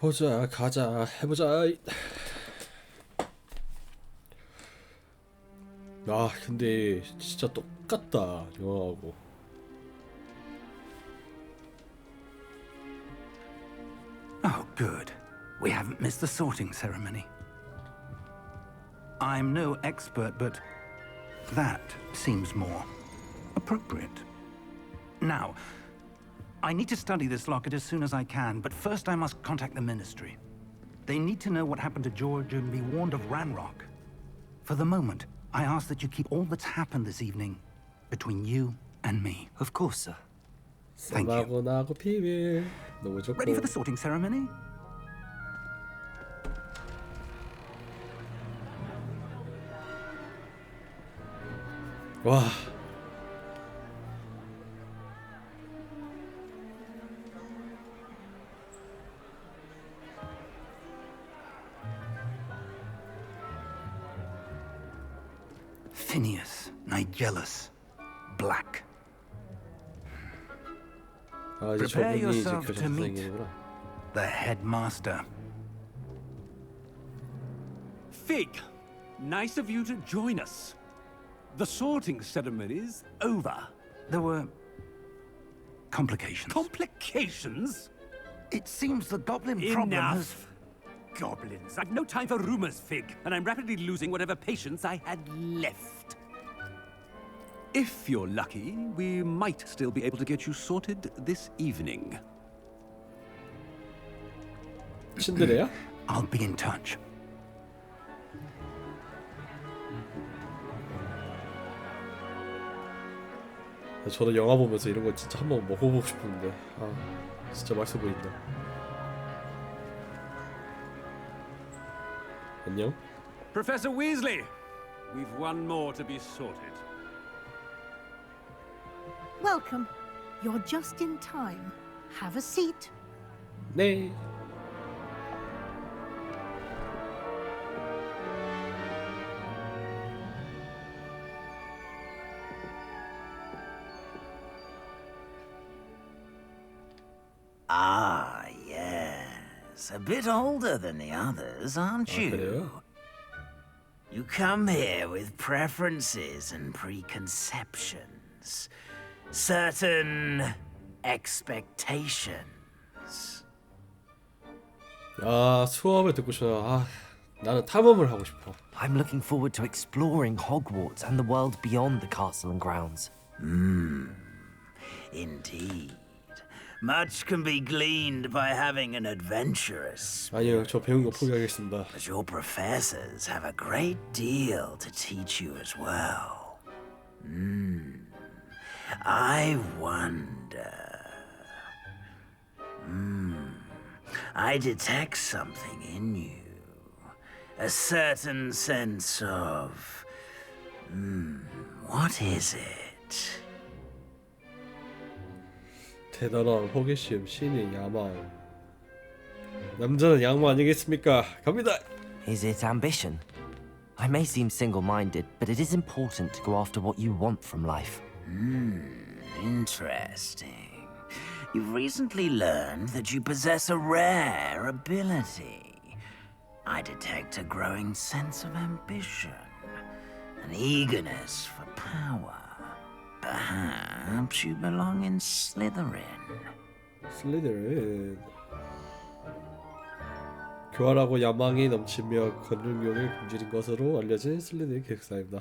보자, 가자, 해보자. 아, 근데 진짜 똑같다, 영화하고. Oh, good. We haven't missed the sorting ceremony. I'm no expert, but that seems more appropriate. Now, I need to study this locket as soon as I can, but first I must contact the Ministry. They need to know what happened to George and be warned of Ranrock. For the moment, I ask that you keep all that's happened this evening between you and me. Of course, sir. Thank you. 나고 비밀. 너무 좋고. Ready for the sorting ceremony? 와. Phineas, Nigellus, Black. 아, 이제 Prepare 저분이 이제 yourself 교장 to meet 선생님이구나. the headmaster. Fig, nice of you to join us. The sorting ceremony's over. There were complications. Complications? It seems the goblin problem has... Enough. Goblins. I've no time for rumors, Fig, and I'm rapidly losing whatever patience I had left. If you're lucky, we might still be able to get you sorted this evening. 신데레야? I'll be in touch. 저도 영화 보면서 이런 거 진짜 한번 먹어보고 싶은데, 아, 진짜 맛있어 보인다. 안녕? Professor Weasley, we've one more to be sorted. Welcome. You're just in time. Have a seat. 네. Ah, yes. A bit older than the others, aren't 아, you? 그래요? You come here with preferences and preconceptions. Certain expectations. 아, 수업을 듣고 싶어. 아, 나는 탐험을 하고 싶어. I'm looking forward to exploring Hogwarts and the world beyond the castle and grounds. Indeed. Much can be gleaned by having an adventurous 아니요, 저 배운 거 포기하겠습니다. but your professors have a great deal to teach you as well. I wonder. I detect something in you. A certain sense of... what is it? 대단한 호기심, 신의 야망. 남자는 양모 아니겠습니까? 갑니다. Is it ambition? I may seem single-minded, but it is important to go after what you want from life. Interesting. You've recently learned that you possess a rare ability. I detect a growing sense of ambition, an eagerness for power. Perhaps you belong in Slytherin. 슬리더린. 교활하고 야망이 넘치며 권능욕을 굶주린 것으로 알려진 슬리더린 기획사입니다.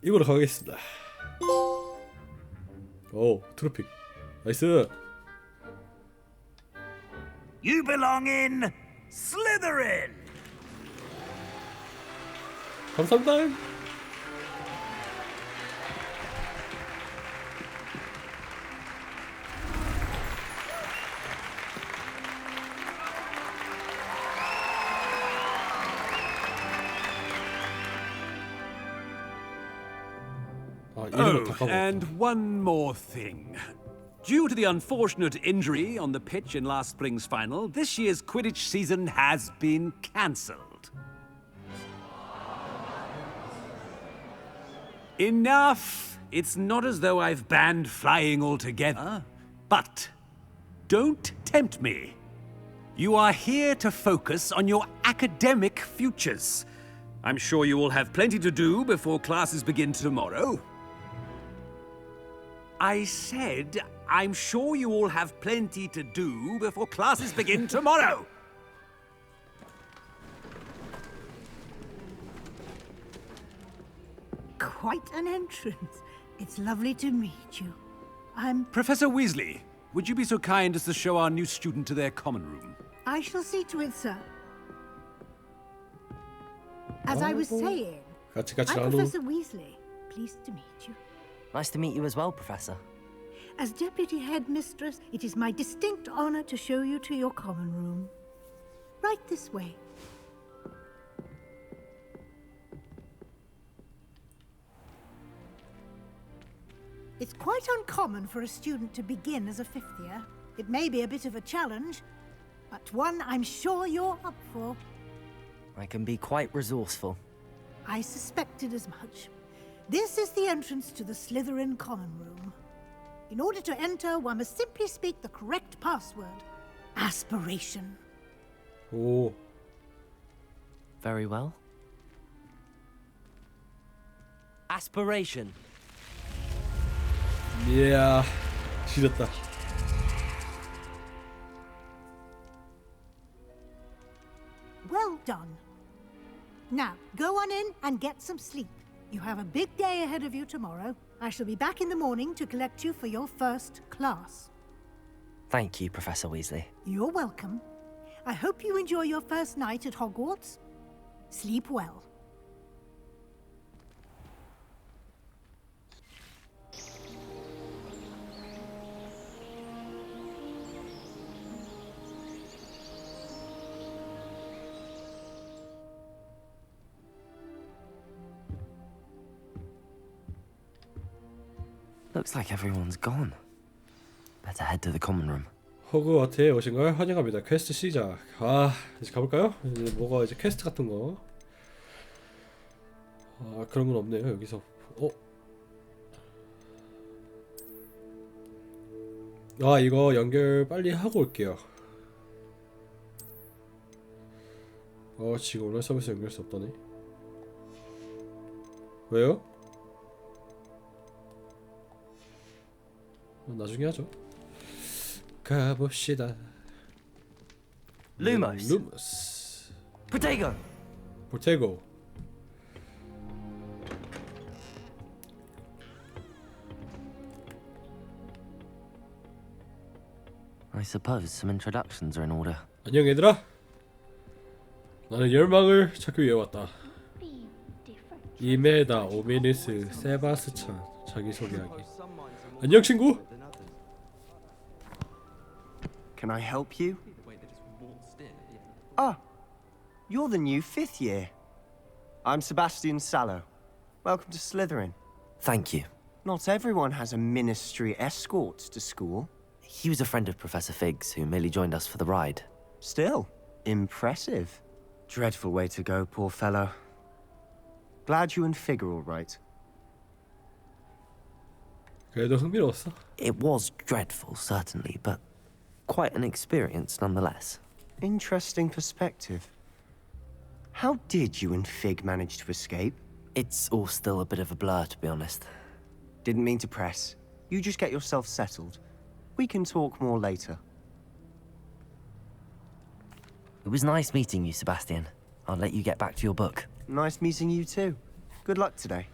이거로 가겠습니다. 오, 트로픽. 나이스. You belong in Slytherin! 감사합니다. 아, 이름을 다 Oh, 까먹었다. and one more thing. Due to the unfortunate injury on the pitch in last spring's final, this year's Quidditch season has been cancelled. Enough It's not as though I've banned flying altogether, but don't tempt me. You are here to focus on your academic futures. I'm sure you will have plenty to do before classes begin tomorrow. I said, I'm sure you all have plenty to do before classes begin tomorrow. Quite an entrance. It's lovely to meet you. Professor Weasley, would you be so kind as to show our new student to their common room? I shall see to it, sir. As I was saying, 같이 I'm 나누. Professor Weasley. Pleased to meet you. Nice to meet you as well, Professor. As Deputy Headmistress, it is my distinct honor to show you to your common room. Right this way. It's quite uncommon for a student to begin as a fifth year. It may be a bit of a challenge, but one I'm sure you're up for. I can be quite resourceful. I suspected as much. This is the entrance to the Slytherin common room. In order to enter, one must simply speak the correct password. Aspiration. 오, Very well. Aspiration. 이야, 지렸다. Well done. Now, go on in and get some sleep. You have a big day ahead of you tomorrow. I shall be back in the morning to collect you for your first class. Thank you, Professor Weasley. You're welcome. I hope you enjoy your first night at Hogwarts. Sleep well. Looks like everyone's gone. Better head to the common room. 호그와트에 오신 걸 환영합니다. 퀘스트 시작. 아, 이제 가볼까요? 이제 뭐가 이제 퀘스트 같은 거. 아, 그런 건 없네요. 여기서. 아, 이거 연결 빨리 하고 올게요. 지금 온라인 서비스 연결할 수 없다네. 왜요? 나중에 하죠. 가봅시다. Lumos. 루머스. Protego! 보테고. I suppose some introductions are in order. 안녕 얘들아. 나는 열망을 찾기 위해 왔다. 이메다 오미니스 세바스찬 자기소개하기. 안녕 친구. Can I help you? Ah, you're the new 5th year. I'm Sebastian Sallow. Welcome to Slytherin. Thank you. Not everyone has a ministry escort to school. He was a friend of Professor Fig's who merely joined us for the ride. Still, impressive. Dreadful way to go, poor fellow. Glad you and Fig are all right. 그래도 흥미로웠어. It was dreadful, certainly, but quite an experience nonetheless. Interesting perspective. How did you and Fig manage to escape? It's all still a bit of a blur, to be honest. Didn't mean to press. You just get yourself settled. We can talk more later. It was nice meeting you, Sebastian. I'll let you get back to your book. Nice meeting you too. Good luck today.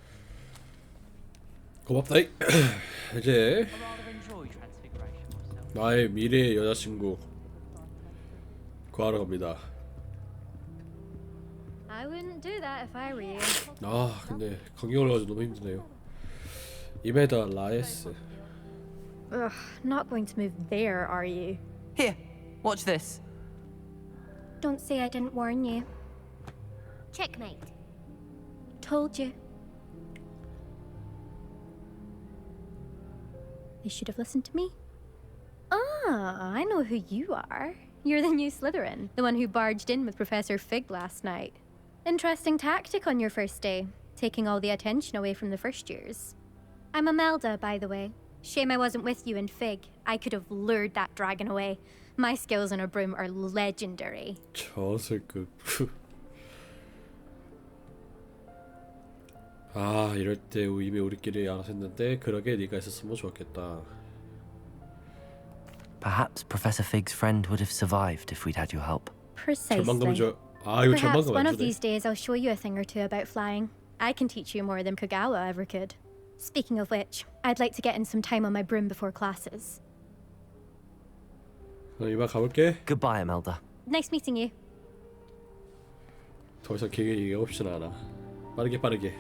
고맙다. 이제 나의 미래의 여자친구 구하러 갑니다. I wouldn't do that if I were you. 아, 근데 감기 걸려가지고 너무 힘드네요. 이메다 라에스. Ugh, not going to move there, are you? Here, watch this. Don't say I didn't warn you. Checkmate. Told you. You should have listened to me. Ah, I know who you are. You're the new Slytherin, the one who barged in with Professor Fig last night. Interesting tactic on your first day, taking all the attention away from the first years. I'm Imelda, by the way. Shame I wasn't with you in Fig. I could have lured that dragon away. My skills on a broom are legendary. 저슬급. 아, 이럴 때 이미 우리끼리 알아서 했는데 그러게 네가 있었으면 좋았겠다. Perhaps Professor Fig's friend would have survived if we'd had your help. Precisely. 이거 Perhaps 절망감 one 안 of 주네. these days I'll show you a thing or two about flying. I can teach you more than Kagawa ever could. Speaking of which, I'd like to get in some time on my broom before classes. 이만 가볼게. Goodbye, Imelda. Nice meeting you. 더 이상 길게 얘기하고 싶진 않아. 빠르게.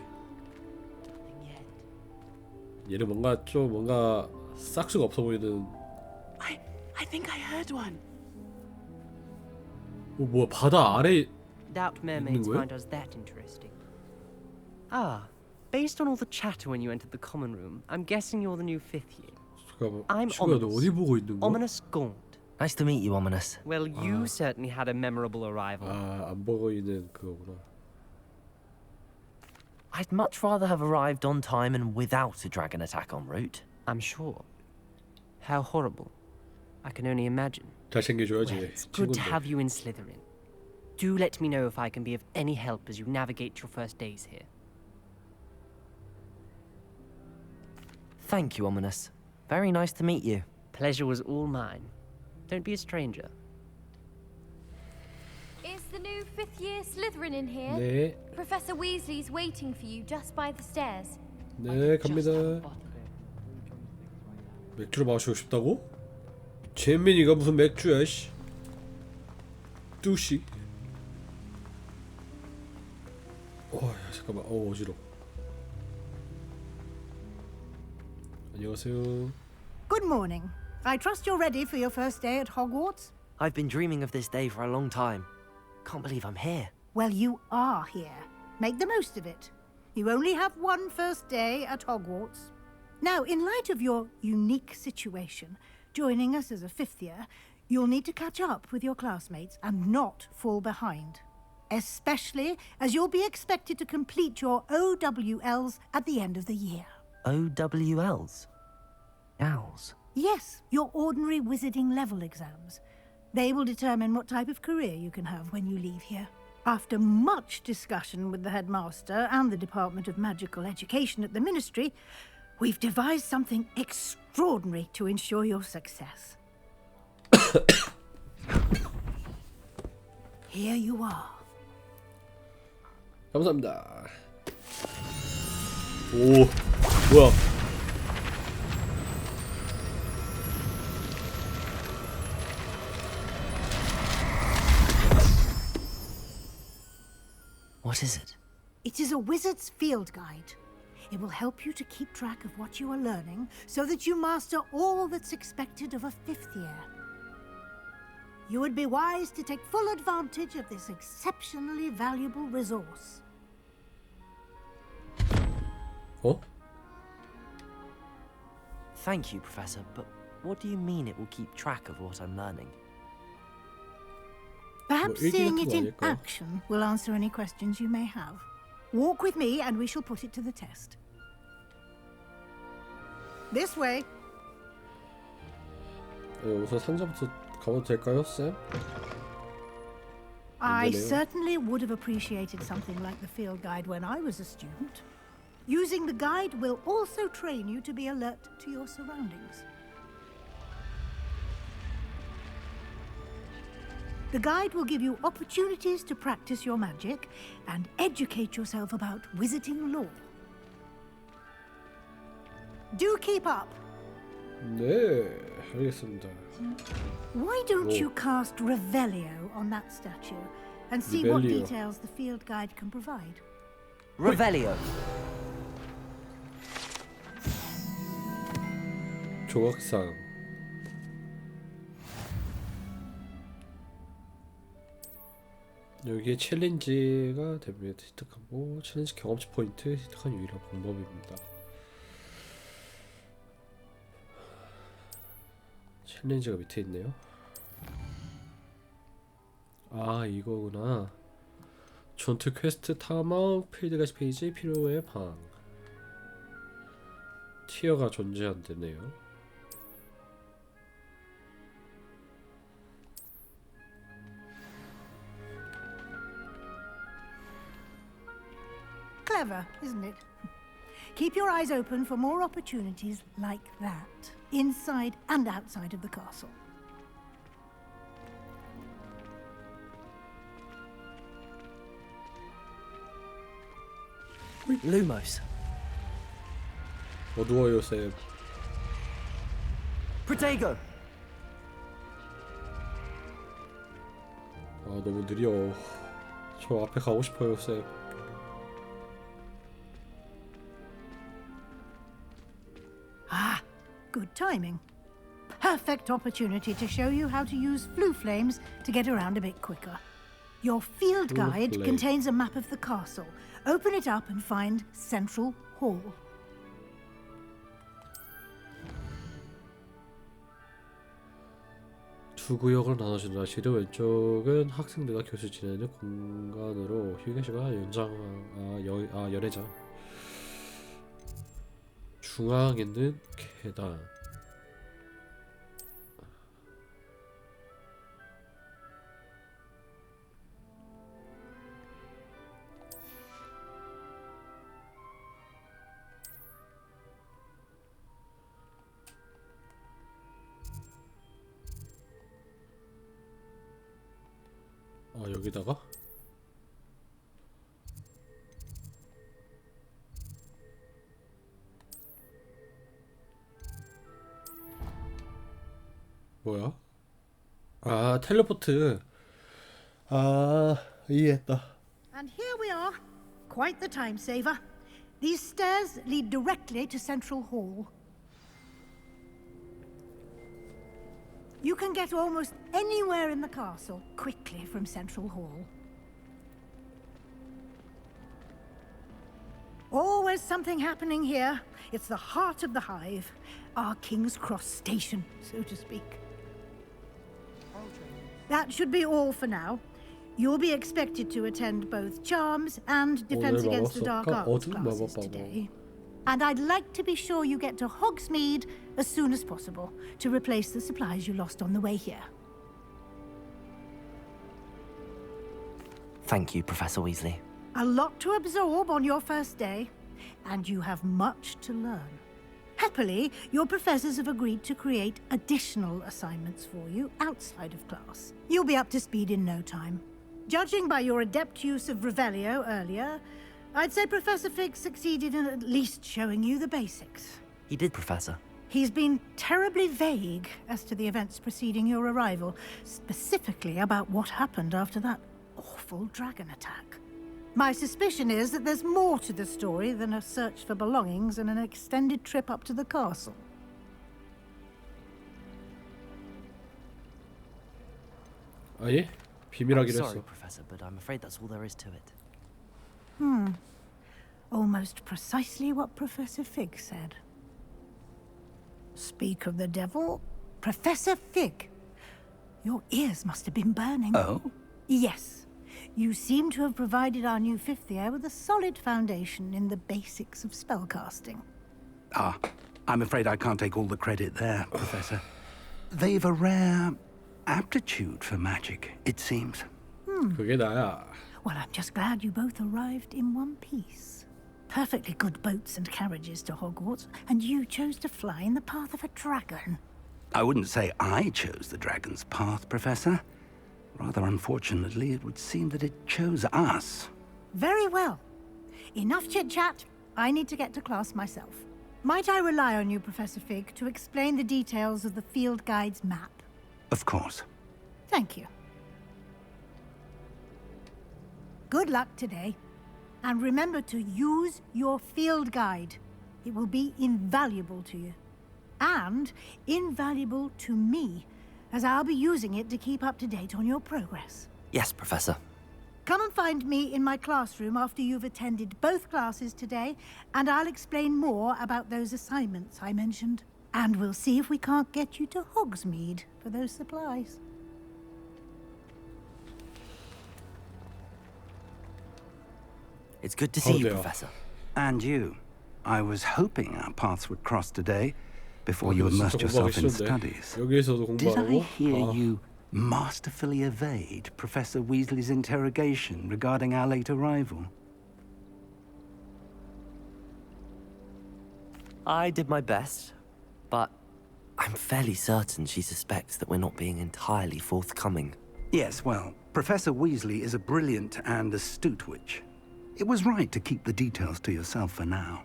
얘는 뭔가 싹수가 없어 보이는. I think I heard one. 뭐야, 바다 아래. Doubt mermaids 거야? find us that interesting. Ah, based on all the chatter when you entered the common room, I'm guessing you're the new 5th year. I'm 친구야, 너 Ominous. 어디 보고 있는 거야? Ominous Gaunt. Nice to meet you, Ominous. Well, you certainly had a memorable arrival. 안 보이는 그거구나. I'd much rather have arrived on time and without a dragon attack en route. I'm sure. How horrible. I can only imagine. 잘 챙겨줘야지. Well, it's good to 친구인데. have you in Slytherin. Do let me know if I can be of any help as you navigate your first days here. Thank you, Ominous. Very nice to meet you. Pleasure was all mine. Don't be a stranger. Is the new 5th year Slytherin in here? 네, Professor Weasley's waiting for you just by the stairs. 네 갑니다. 맥주를 마시고 싶다고? 잼민이가 무슨 맥주야, 씨. 뚜시. 야, 잠깐만. 어지러. 안녕하세요. Good morning. I trust you're ready for your first day at Hogwarts? I've been dreaming of this day for a long time. Can't believe I'm here. Well, you are here. Make the most of it. You only have one first day at Hogwarts. Now, in light of your unique situation, joining us as a 5th year, you'll need to catch up with your classmates and not fall behind. Especially as you'll be expected to complete your OWLs at the end of the year. OWLs? Owls? Yes, your ordinary wizarding level exams. They will determine what type of career you can have when you leave here. After much discussion with the headmaster and the Department of Magical Education at the Ministry, we've devised something extraordinary to ensure your success. Here you are. 감사합니다. 오, 뭐야? What is it? It is a wizard's field guide. It will help you to keep track of what you are learning so that you master all that's expected of a 5th year. You would be wise to take full advantage of this exceptionally valuable resource. 어? Thank you, Professor, but what do you mean it will keep track of what I'm learning? Perhaps 일기 seeing 같은 it 거 in 아닐까? action will answer any questions you may have. Walk with me and we shall put it to the test. This way. 우선 상자부터 가봐도 될까요, 쌤? I Hello. certainly would have appreciated something like the field guide when I was a student. Using the guide will also train you to be alert to your surroundings. The guide will give you opportunities to practice your magic and educate yourself about wizarding lore. Do keep up. 네, 알겠습니다. Why don't Whoa. you cast Revelio on that statue and see what Revelio. details the field guide can provide? Revelio. 조각상. 여기에 챌린지가 됩니다. 획득하고 챌린지 경험치 포인트 획득한 유일한 방법입니다. 챌린지가 밑에 있네요. 아, 이거구나. 전투 퀘스트 탐험 필드 가시 페이지 필요의 방. 티어가 존재한대네요. Clever, isn't it? Keep your eyes open for more opportunities like that, inside and outside of the castle. Lumos. 어두워요, 쌤. Protego. 아, 너무 느려. 저 앞에 가고 싶어요, 쌤. Ah, good timing. Perfect opportunity to show you how to use flue flames to get around a bit quicker. Your field Flue guide flame. contains a map of the castle. Open it up and find Central Hall. 두 구역으로 나눠진다. 지도 왼쪽은 학생들과 교수 지내는 공간으로 휴게 시간 연회장. 중앙에 있는 계단. 아, 여기다가? 뭐야? 아, 텔레포트. 아, 이해했다. And here we are. Quite the time saver. These stairs lead directly to Central Hall. You can get almost anywhere in the castle quickly from Central Hall. Always something happening here. It's the heart of the hive, our King's Cross station, so to speak. That should be all for now. You'll be expected to attend both Charms and Defense Against the Dark Arts classes today. And I'd like to be sure you get to Hogsmeade as soon as possible to replace the supplies you lost on the way here. Thank you, Professor Weasley. A lot to absorb on your first day, and you have much to learn. Happily, your professors have agreed to create additional assignments for you outside of class. You'll be up to speed in no time. Judging by your adept use of Revelio earlier, I'd say Professor Fig succeeded in at least showing you the basics. He did, Professor. He's been terribly vague as to the events preceding your arrival, specifically about what happened after that awful dragon attack. My suspicion is that there's more to the story than a search for belongings and an extended trip up to the castle. 아, 예? 비밀하기로 Sorry, 했어. Professor, but I'm afraid that's all there is to it. Almost precisely what Professor Fig said. Speak of the devil, Professor Fig. Your ears must have been burning. Oh? Yes. You seem to have provided our new fifth year with a solid foundation in the basics of spellcasting. Ah, I'm afraid I can't take all the credit there, Professor. They've a rare aptitude for magic, it seems. 그게 나야. Well, I'm just glad you both arrived in one piece. Perfectly good boats and carriages to Hogwarts, and you chose to fly in the path of a dragon. I wouldn't say I chose the dragon's path, Professor. Rather unfortunately, it would seem that it chose us. Very well. Enough chit-chat. I need to get to class myself. Might I rely on you, Professor Fig, to explain the details of the field guide's map? Of course. Thank you. Good luck today. And remember to use your field guide. It will be invaluable to you. And invaluable to me, as I'll be using it to keep up to date on your progress. Yes, Professor. Come and find me in my classroom after you've attended both classes today, and I'll explain more about those assignments I mentioned. And we'll see if we can't get you to Hogsmeade for those supplies. It's good to see you, there. Professor. And you. I was hoping our paths would cross today before you immersed yourself in studies. 여기에서도 Did I 공부하고. hear you masterfully evade Professor Weasley's interrogation regarding our late arrival? I did my best, but I'm fairly certain she suspects that we're not being entirely forthcoming. Yes, well, Professor Weasley is a brilliant and astute witch. It was right to keep the details to yourself for now.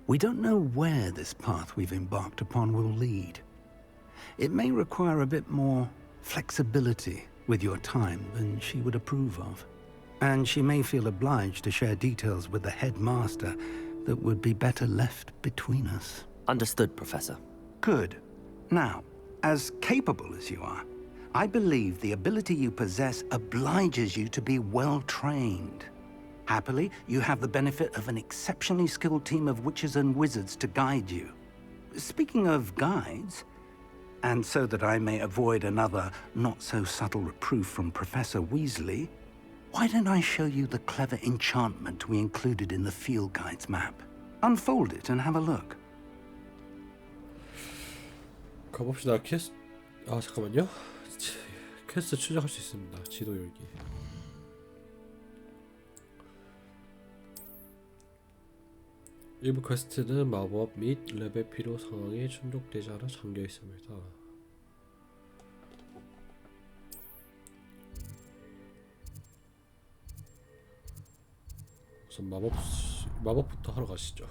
We don't know where this path we've embarked upon will lead. It may require a bit more flexibility with your time than she would approve of. And she may feel obliged to share details with the headmaster that would be better left between us. Understood, Professor. Good. Now, as capable as you are, I believe the ability you possess obliges you to be well-trained. Happily, you have the benefit of an exceptionally skilled team of witches and wizards to guide you. Speaking of guides, and so that I may avoid another not-so-subtle reproof from Professor Weasley, why don't I show you the clever enchantment we included in the field guide's map? Unfold it and have a look. 가봅시다. 잠깐만요. 퀘스트 추적할 수 있습니다. 지도 열기. 일부 퀘스트는 마법 및 레벨 필요 상황에 충족되지 않아 잠겨 있습니다. 우선 마법부터 하러 가시죠.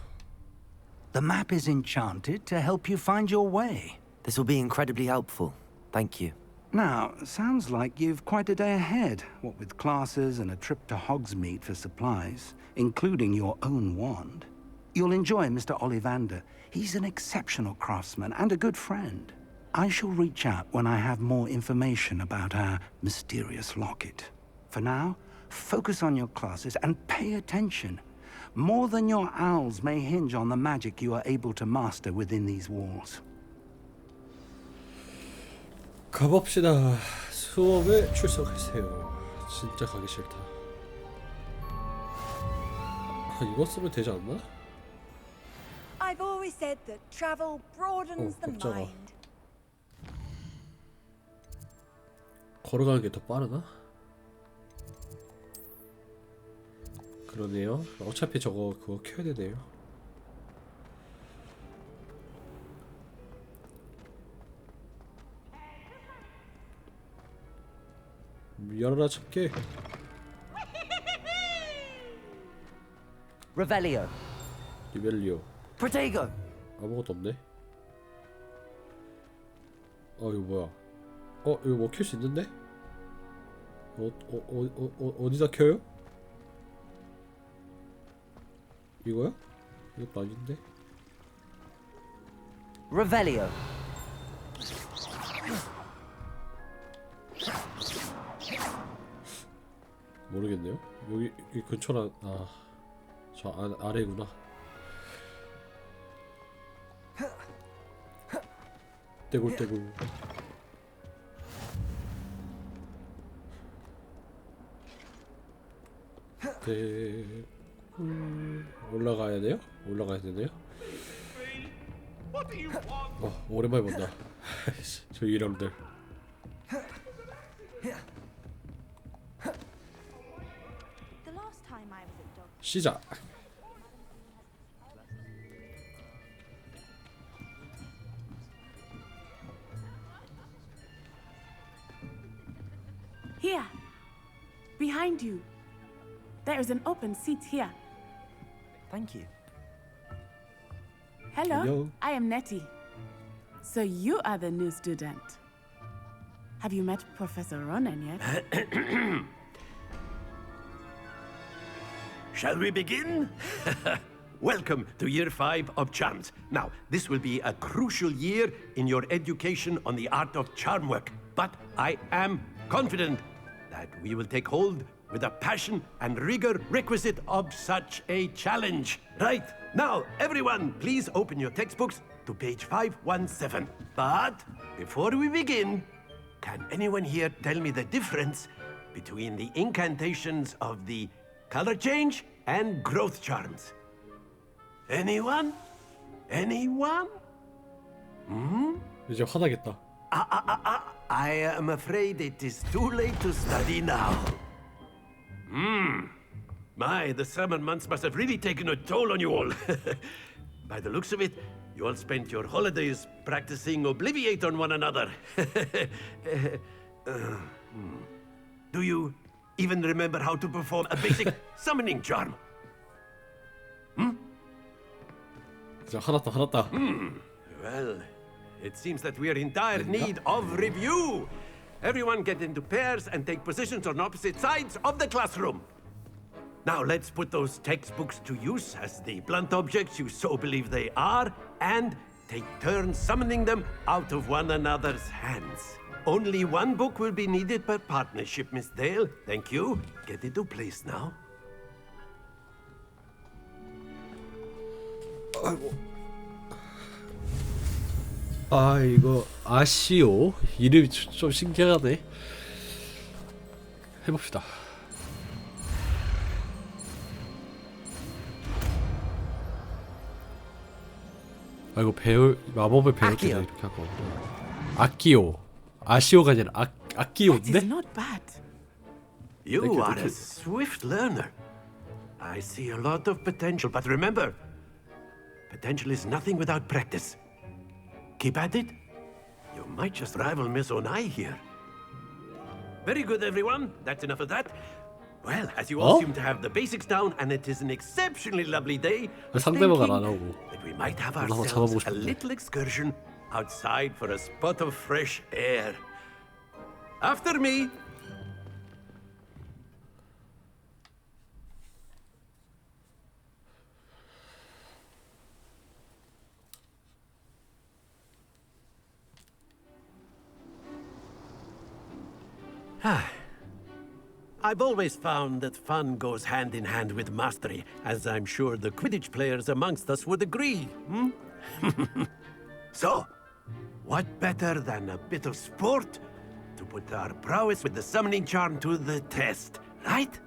The map is enchanted to help you find your way. This will be incredibly helpful. Thank you. Now, sounds like you've quite a day ahead, what with classes and a trip to Hogsmeade for supplies, including your own wand. You'll enjoy Mr. Ollivander. He's an exceptional craftsman and a good friend. I shall reach out when I have more information about our mysterious locket. For now, focus on your classes and pay attention. More than your owls may hinge on the magic you are able to master within these walls. 가봅시다. 수업에 출석하세요. 진짜 가기 싫다. 이거 쓰면 되지 않나? I've always said that travel broadens the 깜짝아. mind. 걸어가는 게 더 빠르나? 그러네요. 어차피 그거 켜야 되네요. 열어라 참깨. Revelio. 리벨리오. Protego. 아무것도 없네. 이거 뭐야? 이거 뭐 켤 수 있는데? 어디다 켜요? 이거야? 이것도 아닌데? Revelio. 모르겠네요. 여기 이 근처라. 저 아래구나. 떼굴떼굴. 올라가야 돼요? 올라가야 되네요. 오랜만에 본다. 저 이름들. 시작. Here, behind you. There is an open seat here. Thank you. Hello, Hello. I am Nettie. So you are the new student. Have you met Professor Ronan yet? Shall we begin? Welcome to Year 5 of Charms. Now, this will be a crucial year in your education on the art of charm work, but I am confident that we will take hold with the passion and rigor requisite of such a challenge. Right, now, everyone, please open your textbooks to page 517. But before we begin, can anyone here tell me the difference between the incantations of the color change and growth charms? Anyone? Anyone? 이제 화나겠다. I am afraid it is too late to study now. My, the summer months must have really taken a toll on you all. By the looks of it, you all spent your holidays practicing Obliviate on one another. Do you even remember how to perform a basic summoning charm? 진짜 화났다. Well, it seems that we are in dire need of review. Everyone get into pairs and take positions on opposite sides of the classroom. Now let's put those textbooks to use as the blunt objects you so believe they are, and take turns summoning them out of one another's hands. Only one book will be needed per partnership, Miss Dale. Thank you. Get into place now. 아 이거 아시오 이름이 좀 신기하네. 해봅시다. 아 이거 배울 마법을 배울 때 이렇게 하고 아끼오 아시오가 아니라 아끼오인데? Not bad. You are a swift learner. I see a lot of potential, but remember, potential is nothing without practice. Keep at it. You might just rival Miss Onai here. Very good, everyone. That's enough of that. Well, as you all seem to have the basics down, and it is an exceptionally lovely day, 상대방을 안 하고 that we might have ourselves a little excursion outside for a spot of fresh air. After me. I've always found that fun goes hand in hand with mastery, as I'm sure the Quidditch players amongst us would agree. So, what better than a bit of sport to put our prowess with the summoning charm to the test, right?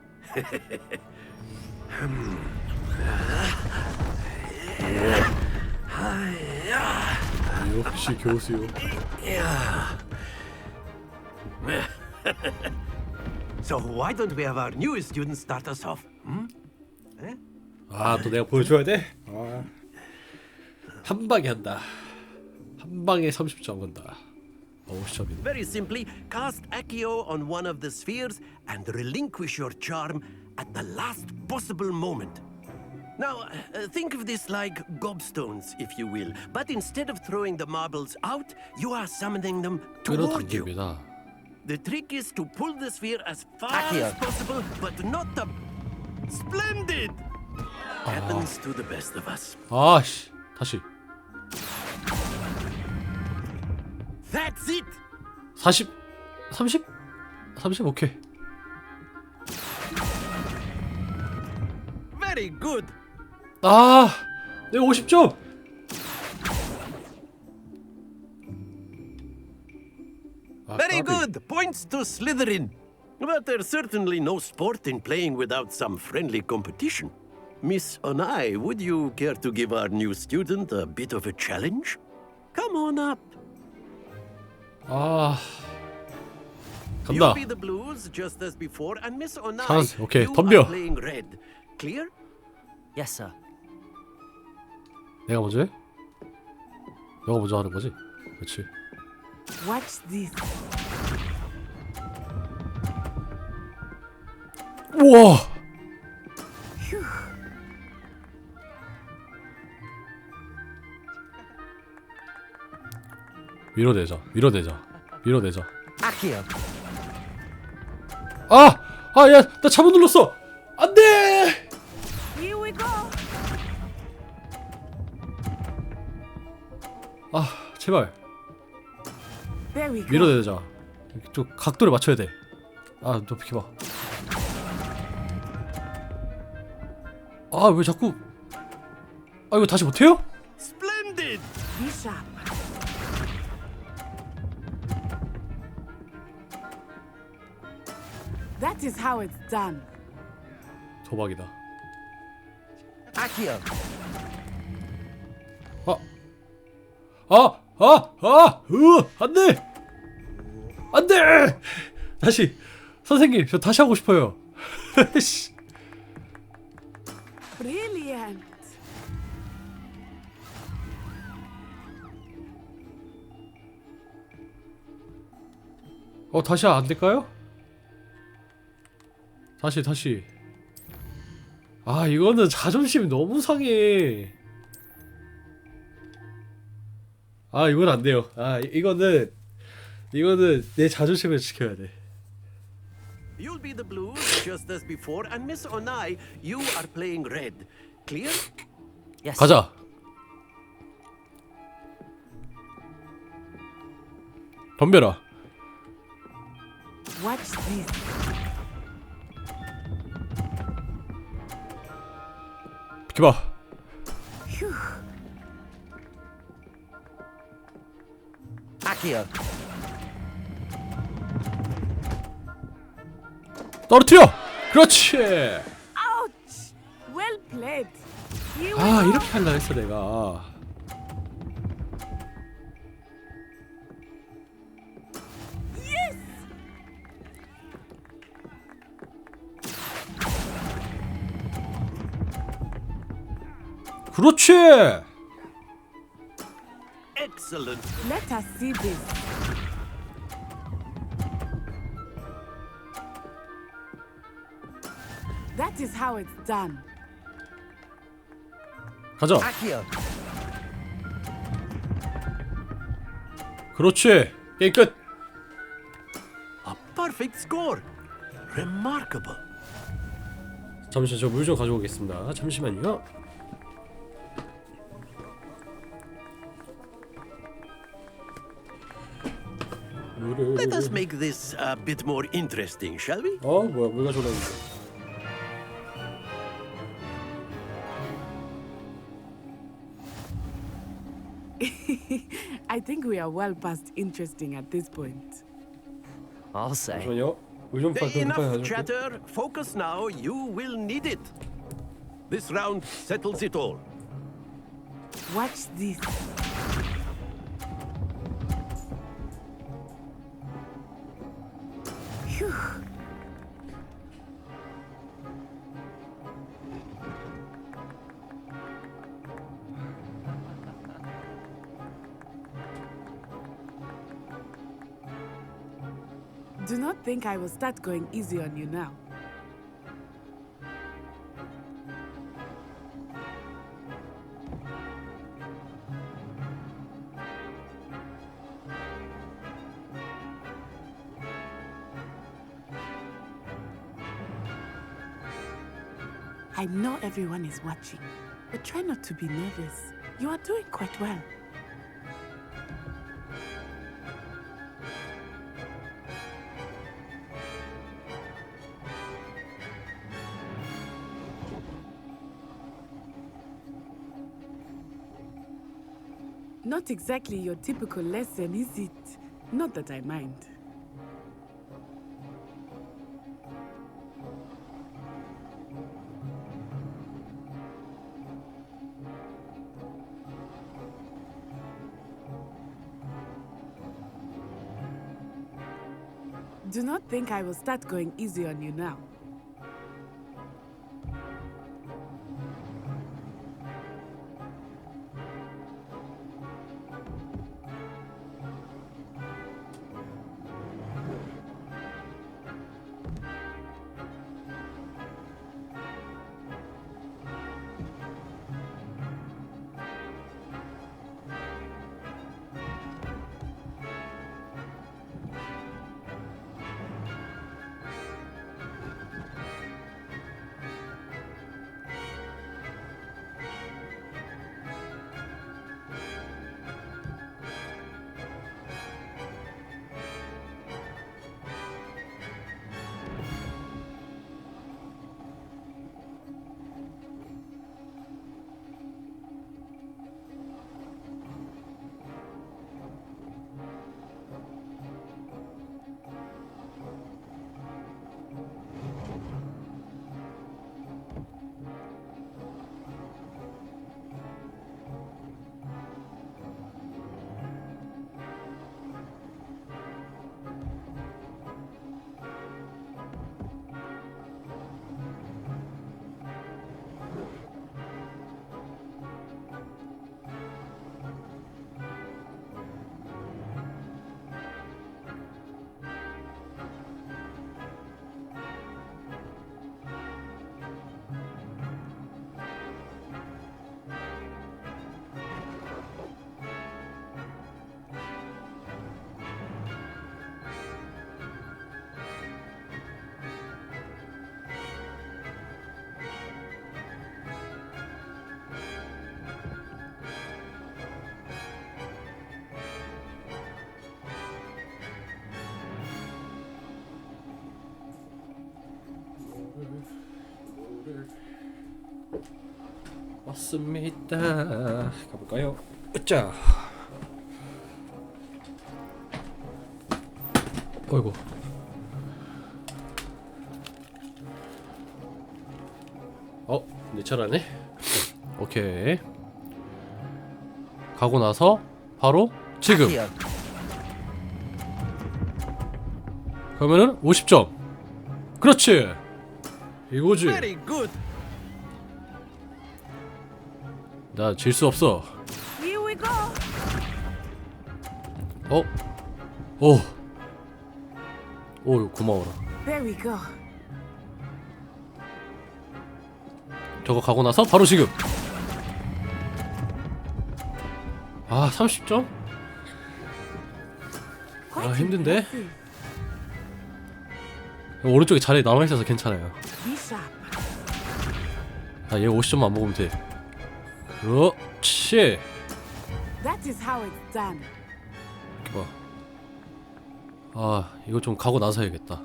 역시 교수요. So why don't we have our newest student start us off? 아, 또 내가 보여줘야 돼? 아. 한 방에 한다. 한 방에 30점 건다. 50점이네. Very simply, cast Accio on one of the spheres and relinquish your charm at the last possible moment. Now, think of this like gobstones, if you will. But instead of throwing the marbles out, you are summoning them toward you. The trick is to pull the sphere as far as possible, but not the... Splendid! Happens to the best of us. 아씨, 다시. That's it! 40, 30? 30 오케이. Very good! 아, 내가 50점! Very good! Points to Slytherin. But there's certainly no sport in playing without some friendly competition. Miss Onai, would you care to give our new student a bit of a challenge? Come on up. 아, 간다. You'll be the blues just as before, and Miss Onai, 오케이, you 덤벼. are playing red. Clear? Yes, sir. 내가 먼저 해? 너가 먼저 하는 거지? 그렇지. Watch this. 우와! 밀어내자. Accio. 아! 아, 야, 나 잘못 눌렀어! 안 돼! Here we go. 아, 제발. There we go. 밀어내자. 좀 각도를 맞춰야 돼. 아, 너 비켜봐. 아, 왜 자꾸... 아, 이거 다시 못해요? Splendid! Be sharp. That is how it's done. 도박이다. Accio. 안돼! 안돼! 다시 선생님 저 다시 하고 싶어요. Brilliant. 다시 안 될까요? 다시. 이거는 자존심 너무 상해. 이건 안 돼요. 이거는 내 자존심을 지켜야 돼. You'll be the blues just as before, and Miss Onai, you are playing red. Clear? Yes. 가자. 덤벼라. Watch this. 비켜봐. Phew. Accio. 떨어뜨려. 그렇지. Ouch! Well played. Here we go. 이렇게 하려 했어 내가. Yes! 그렇지. Excellent. Let us see this. That is how it's done. 가자. Accio. 그렇지. 게임 끝. A perfect score. Remarkable. 잠시만 저 물 좀 가져오겠습니다. 잠시만요. Let us make this a bit more interesting, shall we? 뭐야 물 가져오라는데. I think we are well past interesting at this point. I'll say. 잠시만요. 물좀 빨리 Enough 가져올게. chatter. Focus now. You will need it. This round settles it all. Watch this. Phew. Do not think I will start going easy on you now. I know everyone is watching, but try not to be nervous. You are doing quite well. Not exactly your typical lesson, is it? Not that I mind. Do not think I will start going easy on you now. 왔습니다. 가볼까요? 자. 어이구. 내 차라네. 오케이. 가고 나서 바로 지금. 그러면은 50점. 그렇지. 이거지. 나 질 수 없어. Here we go. 오, 고마워라. There we go. 저거 가고 나서 바로 지금. 아, 30점? 아, 힘든데? 오른쪽에 자리에 남아있어서 괜찮아요. 아, 얘 50점만 안 먹으면 돼. 그렇지. That is how it's done. 아, 이거 좀 가고 나서 해야겠다.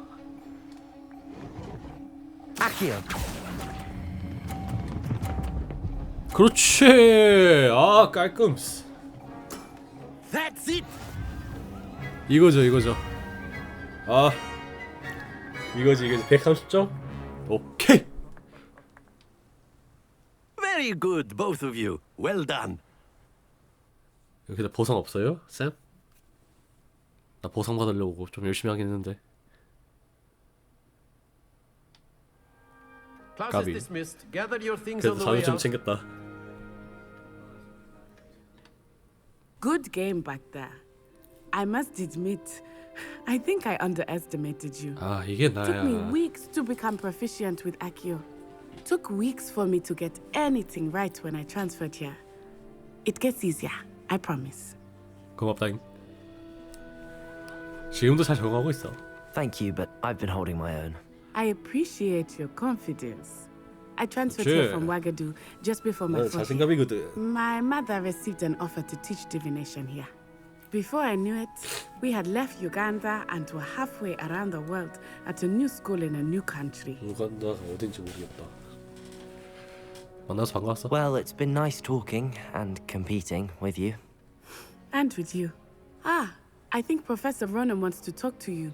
그렇지. 아, 깔끔스. That's it. 이거죠. 아, 이거지. 130점? 오케이. Very good, both of you. Well done. 여기다 보상 없어요, 쌤? 나 보상 받으려고 좀 열심히 하긴 했는데. Class is 까비. dismissed. Gather your things on 그래도 the way 자존심 out. 챙겼다. Good game back there. I must admit, I think I underestimated you. 아, 이게 Took me 나야. weeks to become proficient with Accio. Took weeks for me to get anything right when I transferred here. It gets easier, I promise. 고맙다잉. 지금도 잘 적응하고 있어. Thank you, but I've been holding my own. I appreciate your confidence. I transferred 그치. here from Wagadu just before my fourth year. 자신감이거든. My mother received an offer to teach divination here. Before I knew it, we had left Uganda and were halfway around the world at a new school in a new country. 우간다가 어딘지 모르겠다. 만나서 반가웠어. Well, it's been nice talking and competing with you. And with you. Ah, I think Professor Ronan wants to talk to you.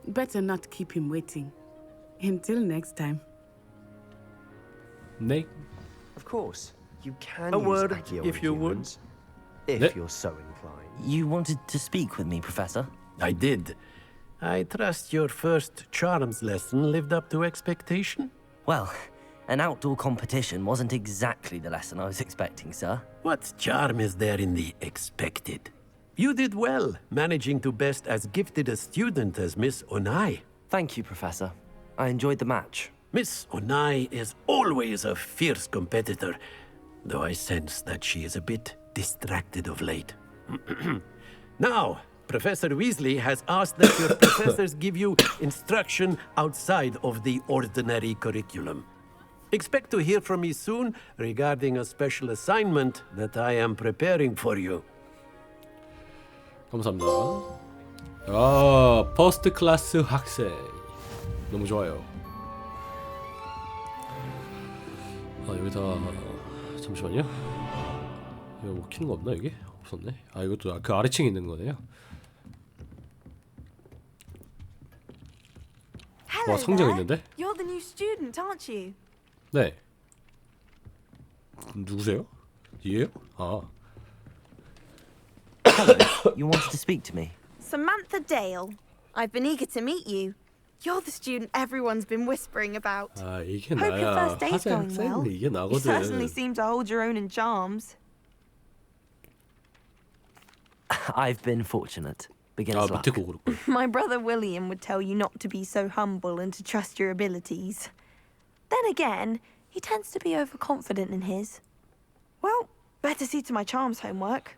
Better not keep him waiting. Until next time. 네. Of course, you can A use word, Accio if on you would. humans, if 네. you're so inclined. You wanted to speak with me, Professor? I did. I trust your first charms lesson lived up to expectation. Well, an outdoor competition wasn't exactly the lesson I was expecting, sir. What charm is there in the expected? You did well, managing to best as gifted a student as Miss Onai. Thank you, Professor. I enjoyed the match. Miss Onai is always a fierce competitor, though I sense that she is a bit distracted of late. Now, Professor Weasley has asked that your professors give you instruction outside of the ordinary curriculum. Expect to hear from me soon regarding a special assignment that I am preparing for you. 감사합니다. 아, 퍼스트 클래스 학생. 너무 좋아요. 아, 여기다 잠시만요. 이거 뭐 키는 거 없나 여기? 없었네. 아, 이것도 그 아래층에 있는 거네요. 와, 상자가 있는데? You're the new student, aren't you? 네. 누구세요? 얘예요? 아. You wanted to speak to me? Samantha Dale. I've been eager to meet you. You're the student everyone's been whispering about. 아, 이게 Hope your 나야. first day's 하세 going well. 학생인데 이게 You certainly 나거든. seem to hold your own in charms. I've been fortunate. Beginner's 아, luck. 밑에 거 고를 걸. My brother William would tell you not to be so humble and to trust your abilities. Then again, he tends to be overconfident in his. Well, better see to my charms homework.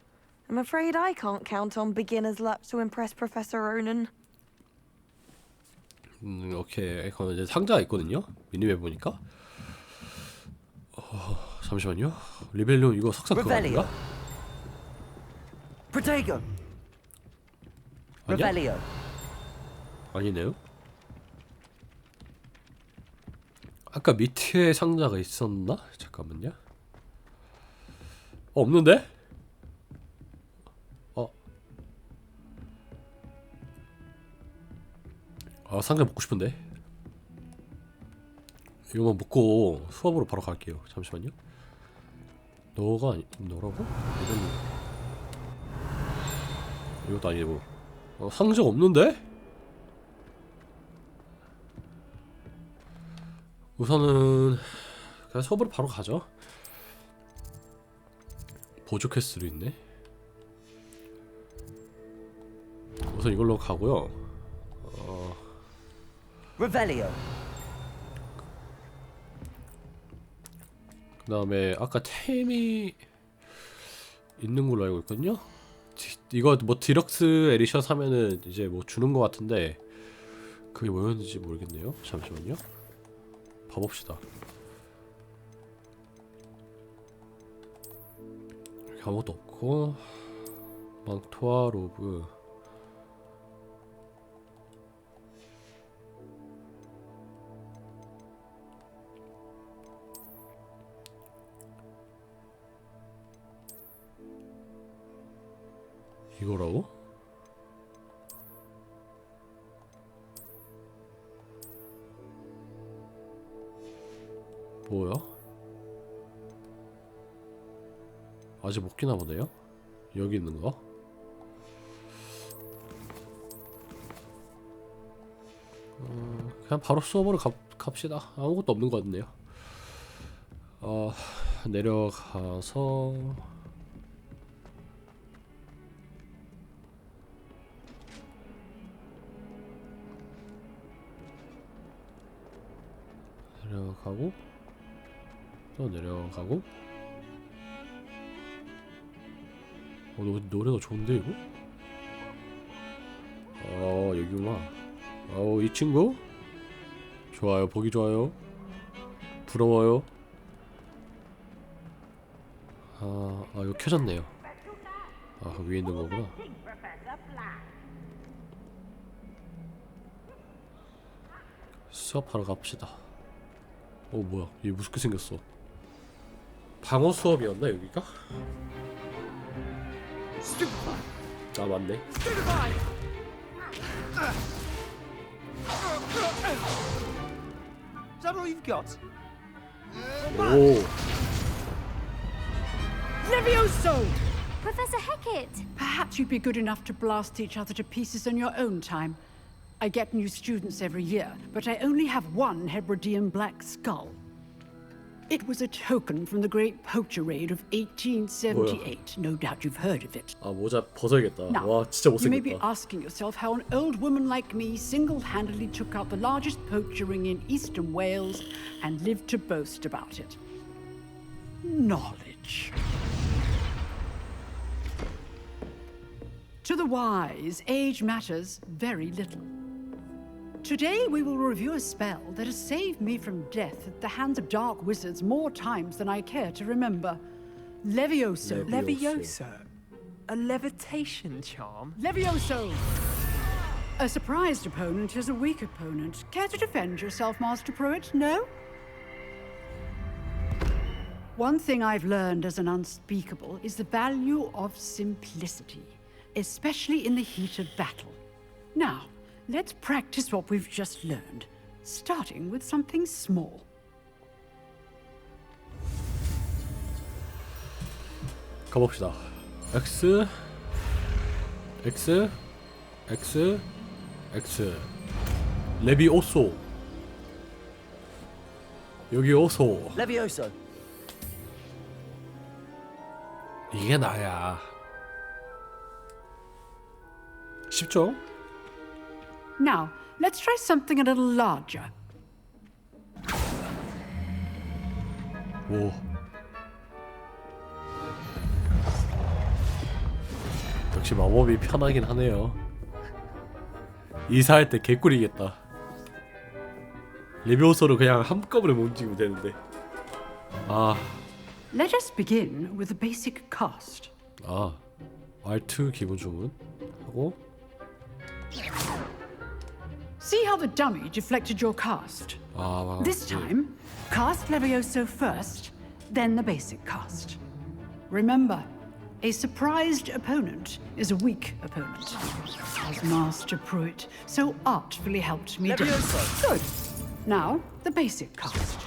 I'm afraid I can't count on beginner's luck to impress Professor Ronan. 오케이. 그럼 이제 상자가 있거든요. 미니맵 보니까. 잠시만요. 리벨리온 이거 석사 그거 아닌가? Protego. 아니야? Revelio. 아니네요. 아까 밑에 상자가 있었나? 잠깐만요. 없는데? 상자 먹고 싶은데. 이거만 먹고 수업으로 바로 갈게요. 잠시만요. 너라고? 이것도 아니고. 상자가 없는데? 우선은 그냥 수업으로 바로 가죠. 보조 퀘스트도 있네. 우선 이걸로 가고요. Revelio. 그 다음에 아까 템이 있는 걸로 알고 있거든요. 이거 뭐 디럭스 에디션 사면은 이제 뭐 주는 것 같은데 그게 뭐였는지 모르겠네요. 잠시만요. 봐봅시다. 여기 아무것도 없고 망토와 로브. 이거라고? 뭐야? 아직 못 끼나 보네요? 여기 있는 거? 그냥 바로 수업으로 갑시다. 아무것도 없는 것 같네요. 내려가서 내려가고 또 내려가고. 노래가 좋은데 이거? 여기구나. 이 친구? 좋아요. 보기 좋아요. 부러워요. 이거 켜졌네요. 위에 있는 거구나. 수업하러 갑시다. 뭐야, 얘 무섭게 생겼어. 방어 수업이었나 여기가? 맞네. Is that all you've got? 오. Levioso! Professor Hecat! Perhaps you'd be good enough to blast each other to pieces in your own time. I get new students every year, but I only have one Hebridean black skull. It was a token from the Great Poacher Raid of 1878. No doubt you've heard of it. 모자 벗어야겠다. Now, 와, 진짜 you may be 못생겼다. asking yourself how an old woman like me single-handedly took out the largest poacher ring in eastern Wales and lived to boast about it. Knowledge. To the wise, age matters very little. Today we will review a spell that has saved me from death at the hands of dark wizards more times than I care to remember. Levioso. Levioso? A levitation charm? Levioso! A surprised opponent is a weak opponent. Care to defend yourself, Master Pruitt? No? One thing I've learned as an unspeakable is the value of simplicity, especially in the heat of battle. Now, let's practice what we've just learned, starting with something small. 가봅시다. X, X, X, X. 레비오소. 여기 오소. Levioso. 이게 나야. 쉽죠? Now, let's try something a little larger. 오. 역시 마법이 편하긴 하네요. 이사할 때 개꿀이겠다. 레비오소를 그냥 한꺼번에 움직이면 되는데. Let us begin with the basic cast. R2 기본 주문 하고 See how the dummy deflected your cast? 아, This time, cast Levioso first, then the basic cast. Remember, a surprised opponent is a weak opponent. As Master Pruitt so artfully helped me do. Good. Now, the basic cast.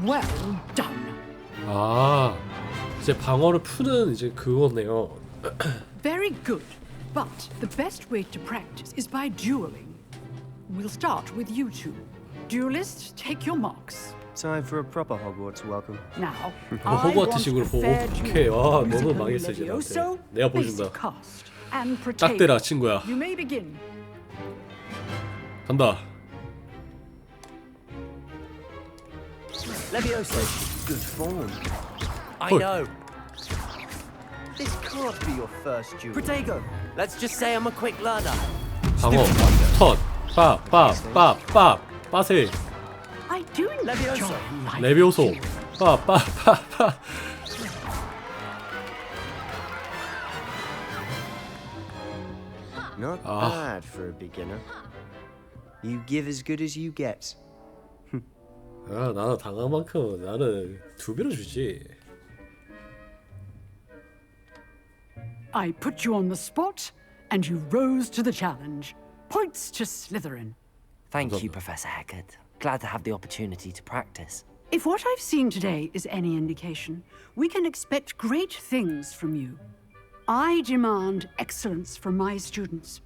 Well done. 아, 이제 방어를 푸는 이제 그거네요. Very good. But the best way to practice is by dueling. We'll start with you two. Duelists, take your marks. Time for a proper Hogwarts welcome. Now, 호그와트식으로 보고 오케이. 와, 너무 망했어 이제 나한테. 내가 보여준다. 딱 대라 친구야. You may begin. 간다. Levioso, good form. I Oi. know. This can't be your first duel. Protego, let's just say I'm a quick learner. 방어, 턴, 빠, 빠세, I do enjoy life. 레비오소, 빠. Not bad for a beginner. You give as good as you get. 아, 나는 당한 만큼 나는 두 배로 주지. I put you on the spot, and you rose to the challenge. Points to Slytherin. Thank you, Professor Hecat. Glad to have the opportunity to practice. If what I've seen today is any indication, we can expect great things from you. I demand excellence from my students.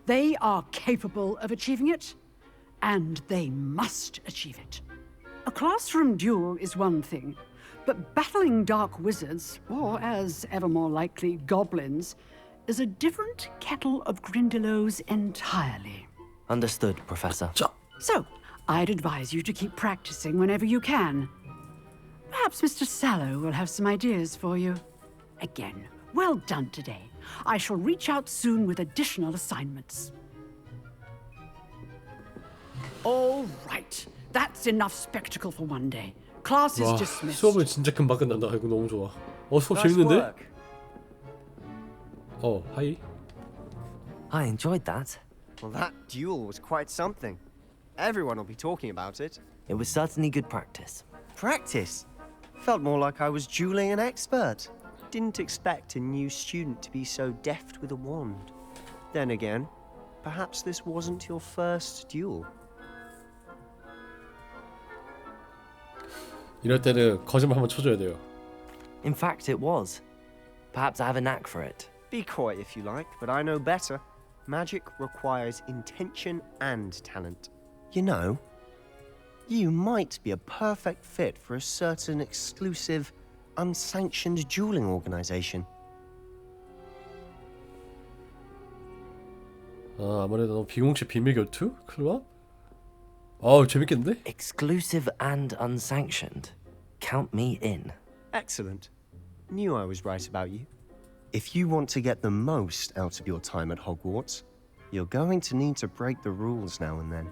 They are capable of achieving it, and they must achieve it. A classroom duel is one thing, but battling dark wizards, or as ever more likely, goblins, is a different kettle of Grindylows entirely. Understood, Professor. So, I'd advise you to keep practicing whenever you can. Perhaps Mr. Sallow will have some ideas for you. Again, well done today. I shall reach out soon with additional assignments. All right. That's enough spectacle for one day. Class is 와, dismissed. 수업은 진짜 금방 끝난다. 이거 너무 좋아. 수업 Nice 재밌는데? work. 하이. I enjoyed that. Well, that duel was quite something. Everyone will be talking about it. It was certainly good practice. Practice? Felt more like I was dueling an expert. Didn't expect a new student to be so deft with a wand. Then again, perhaps this wasn't your first duel. 이럴 때는 거짓말 한번 쳐줘야 돼요. In fact, it was. Perhaps I have a knack for it. Be coy if you like, but I know better. Magic requires intention and talent. You know, you might be a perfect fit for a certain exclusive, unsanctioned dueling organization. 아무래도 비공식 비밀 결투? 클럽? 재밌겠는데? Exclusive and unsanctioned. Count me in. Excellent. Knew I was right about you. If you want to get the most out of your time at Hogwarts, you're going to need to break the rules now and then.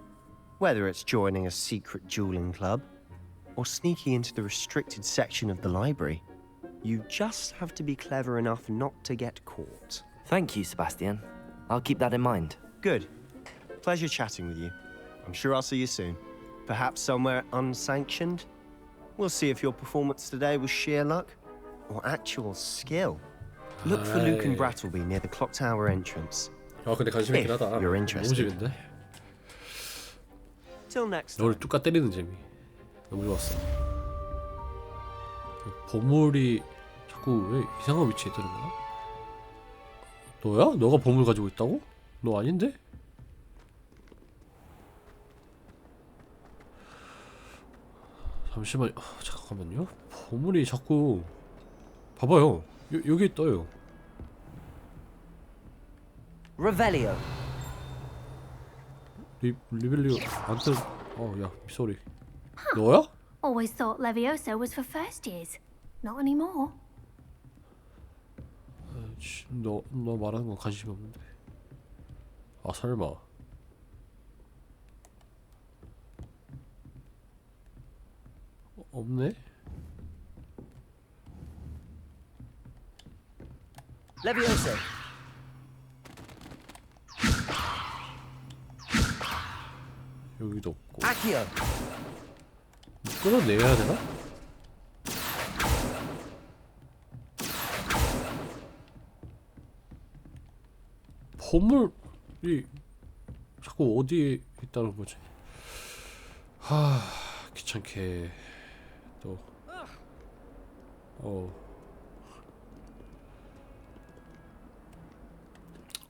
Whether it's joining a secret dueling club or sneaking into the restricted section of the library, you just have to be clever enough not to get caught. Thank you, Sebastian. I'll keep that in mind. Good. Pleasure chatting with you. I'm sure I'll see you soon. Perhaps somewhere unsanctioned? We'll see if your performance today was sheer luck or actual skill. Look for Luke and Brattleby near the clock tower entrance. 근데 관심 있긴 하다. You're 너무 interested. 재밌는데? Till next 너를 time. 뚝까 때리는 재미. 너무 좋았어. 보물이 자꾸 왜 이상한 위치에 뜨는 거야? 너야? 너가 보물 가지고 있다고? 너 아닌데? 잠시만요. 잠깐만요. 보물이 자꾸 봐봐요. 여기 떠요. Revelio. 리벨리오 안 뜨. 야, 쏘리. 너야? Always thought Levioso was for first years. Not anymore. 너 말하는 건 관심이 없는데. 설마. 없네? Levioso. Accio. 끌어내야 되나? 보물이 자꾸 어디에 있다는 거지? 하, 귀찮게 또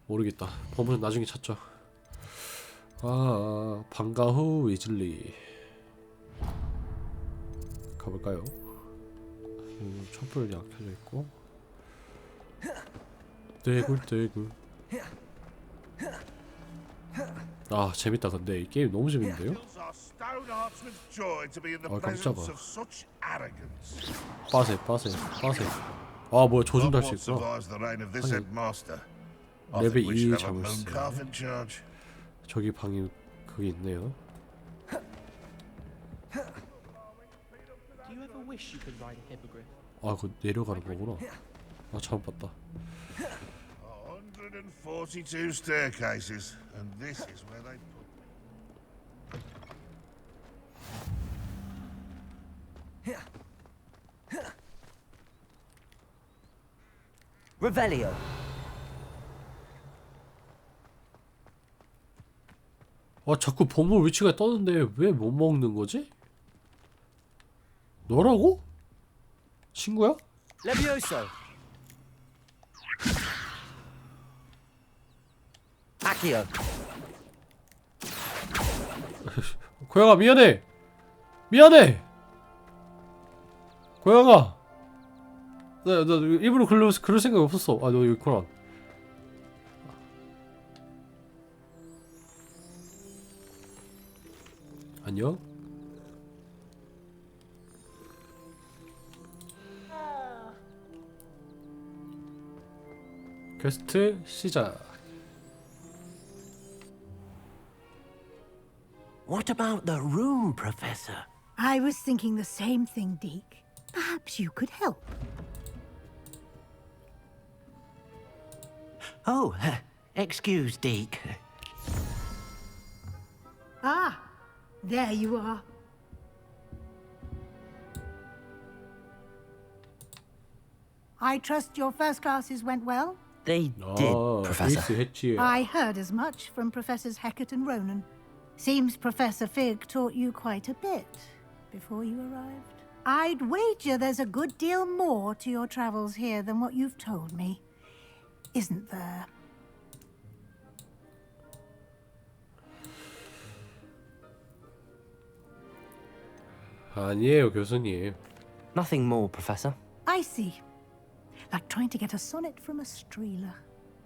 모르겠다. 보물은 나중에 찾죠. 방과후 위즐리 가볼까요? 촛불이 안 켜져 있고 떼굴떼굴. 아 재밌다. 근데 이 게임 너무 재밌는데요? 아 깜짝아. 빠세. 아 뭐야 조준도 할 수 있구나. 레벨 2 자물쇠. 저기 방이 그게 있네요. 아 그거 내려가는 거구나. 아 잘못 봤다. 142 staircases, and this is where they put. Revelio. 자꾸 보물 위치가 떴는데 왜 못 먹는 거지? 너라고? 친구야? Levioso. Accio. 고양아 미안해. 고양아. 나 일부러 그럴 생각이 없었어. 너 여기 있구나. 안녕. 퀘스트 시작. What about the room, Professor? I was thinking the same thing, Deke. Perhaps you could help. Oh, excuse, Deke. Ah, there you are. I trust your first classes went well? They did, Professor. I heard as much from Professors Hecat and Ronan. Seems Professor Fig taught you quite a bit before you arrived. I'd wager there's a good deal more to your travels here than what you've told me. Isn't there? 아니에요, 교수님. Nothing more, Professor. I see. Like trying to get a sonnet from a streeler.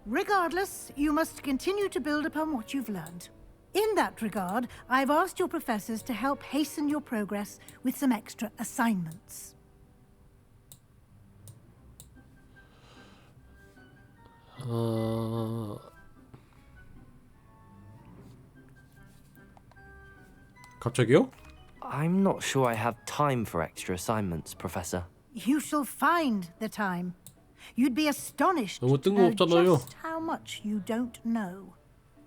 Regardless, you must continue to build upon what you've learned. In that regard, I've asked your professors to help hasten your progress with some extra assignments. 갑자기요? I'm not sure I have time for extra assignments, Professor. You shall find the time. You'd be astonished 너무 to know 뜬금없잖아요. just how much you don't know.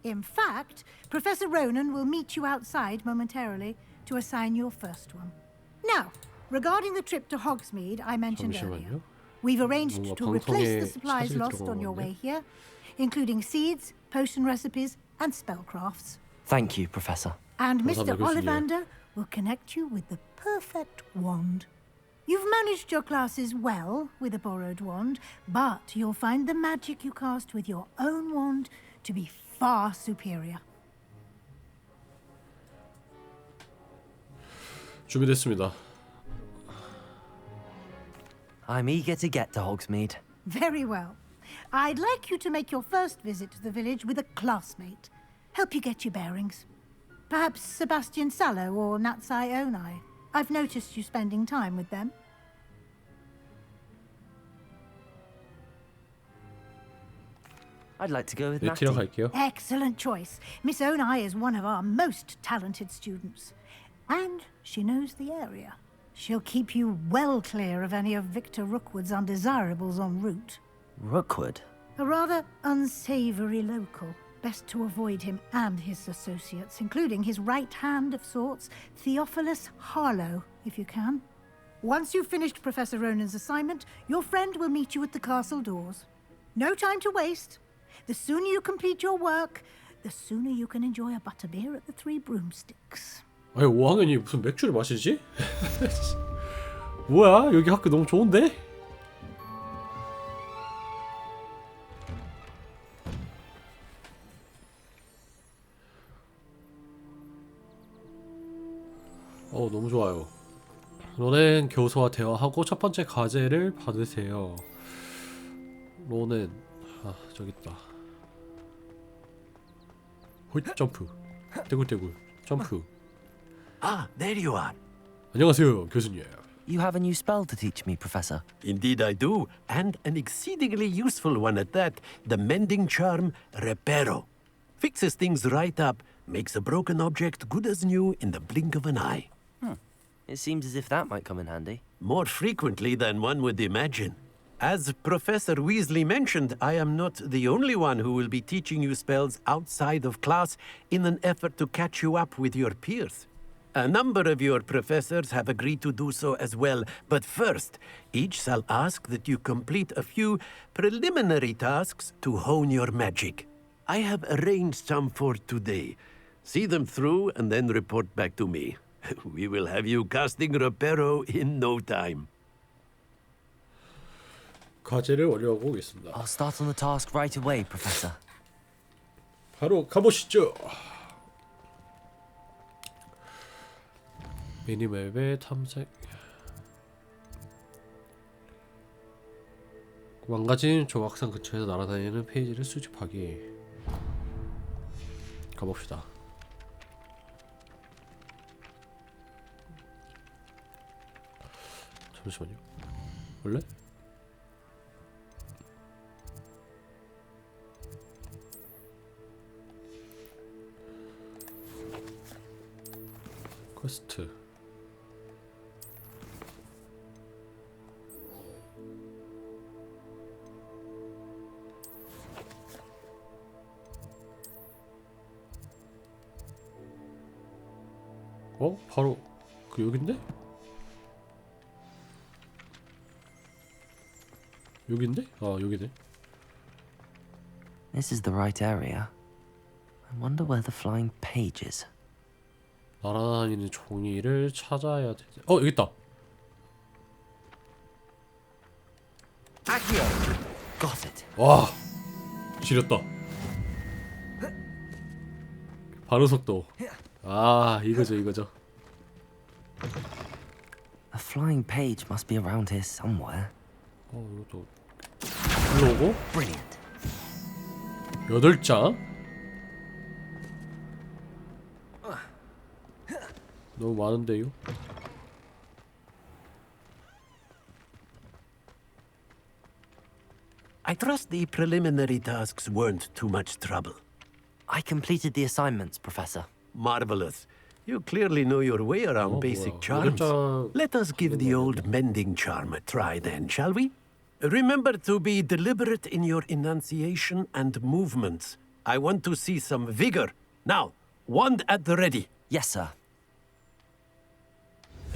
In fact, Professor Ronan will meet you outside momentarily to assign your first one. Now, regarding the trip to Hogsmeade I mentioned earlier, 잠시만요. we've arranged 뭔가 to replace the 방송에 supplies 차질이 lost on your 들어가는데? way here, including seeds, potion recipes, and spellcrafts. Thank you, Professor. And Mr. 감사합니다, 교수님. Ollivander will connect you with the perfect wand. You've managed your classes well with a borrowed wand, but you'll find the magic you cast with your own wand to be far superior. 준비됐습니다. I'm eager to get to Hogsmeade. Very well. I'd like you to make your first visit to the village with a classmate. Help you get your bearings. Perhaps Sebastian Sallow or Natsai Onai. I've noticed you spending time with them. I'd like to go with 네, Natty. 갈게요. Excellent choice. Miss Onai is one of our most talented students. And she knows the area. She'll keep you well clear of any of Victor Rookwood's undesirables en route. Rookwood? A rather unsavory local. Best to avoid him and his associates, including his right hand of sorts, Theophilus Harlow, if you can. Once you've finished Professor Ronan's assignment, your friend will meet you at the castle doors. No time to waste. The sooner you complete your work, the sooner you can enjoy a butterbeer at the Three Broomsticks. 아니 5학년이 무슨 맥주를 마시지? 뭐야? 여기 학교 너무 좋은데? 너무 좋아요. 로넨 교수와 대화하고 첫 번째 과제를 받으세요. 로넨 저기 있다. 호잇 점프. 떼굴떼굴 점프. Ah, there you are. 안녕하세요, 교수님. You have a new spell to teach me, Professor. Indeed I do, and an exceedingly useful one at that. The mending charm, Reparo. Fixes things right up, makes a broken object good as new in the blink of an eye. It seems as if that might come in handy. More frequently than one would imagine. As Professor Weasley mentioned, I am not the only one who will be teaching you spells outside of class in an effort to catch you up with your peers. A number of your professors have agreed to do so as well, but first, each shall ask that you complete a few preliminary tasks to hone your magic. I have arranged some for today. See them through and then report back to me. We will have you casting Reparo in no time. 과제를 완료하고 오겠습니다. I'll start on the task right away, Professor. 바로 가보시죠. 미니맵의 탐색. 망가진 조각상 근처에서 날아다니는 페이지를 수집하기. 가봅시다. 잠시만요. 원래? 퀘스트. 바로 그 여긴데? 여긴데? 여기네. This is the right area. I wonder where the flying page is. 날아다니는 종이를 찾아야 돼. 여기 있다. Got it. 와, 지렸다. 반응 속도. 이거죠. A flying page must be around here somewhere. 이것도 일로 오고. Brilliant. 8장. 너무 많은데요? I trust the preliminary tasks weren't too much trouble. I completed the assignments, Professor. Marvelous. You clearly know your way around basic charms. Let us give the old mending charm a try then, shall we? Remember to be deliberate in your enunciation and movements. I want to see some vigor. Now, wand at the ready. Yes, sir.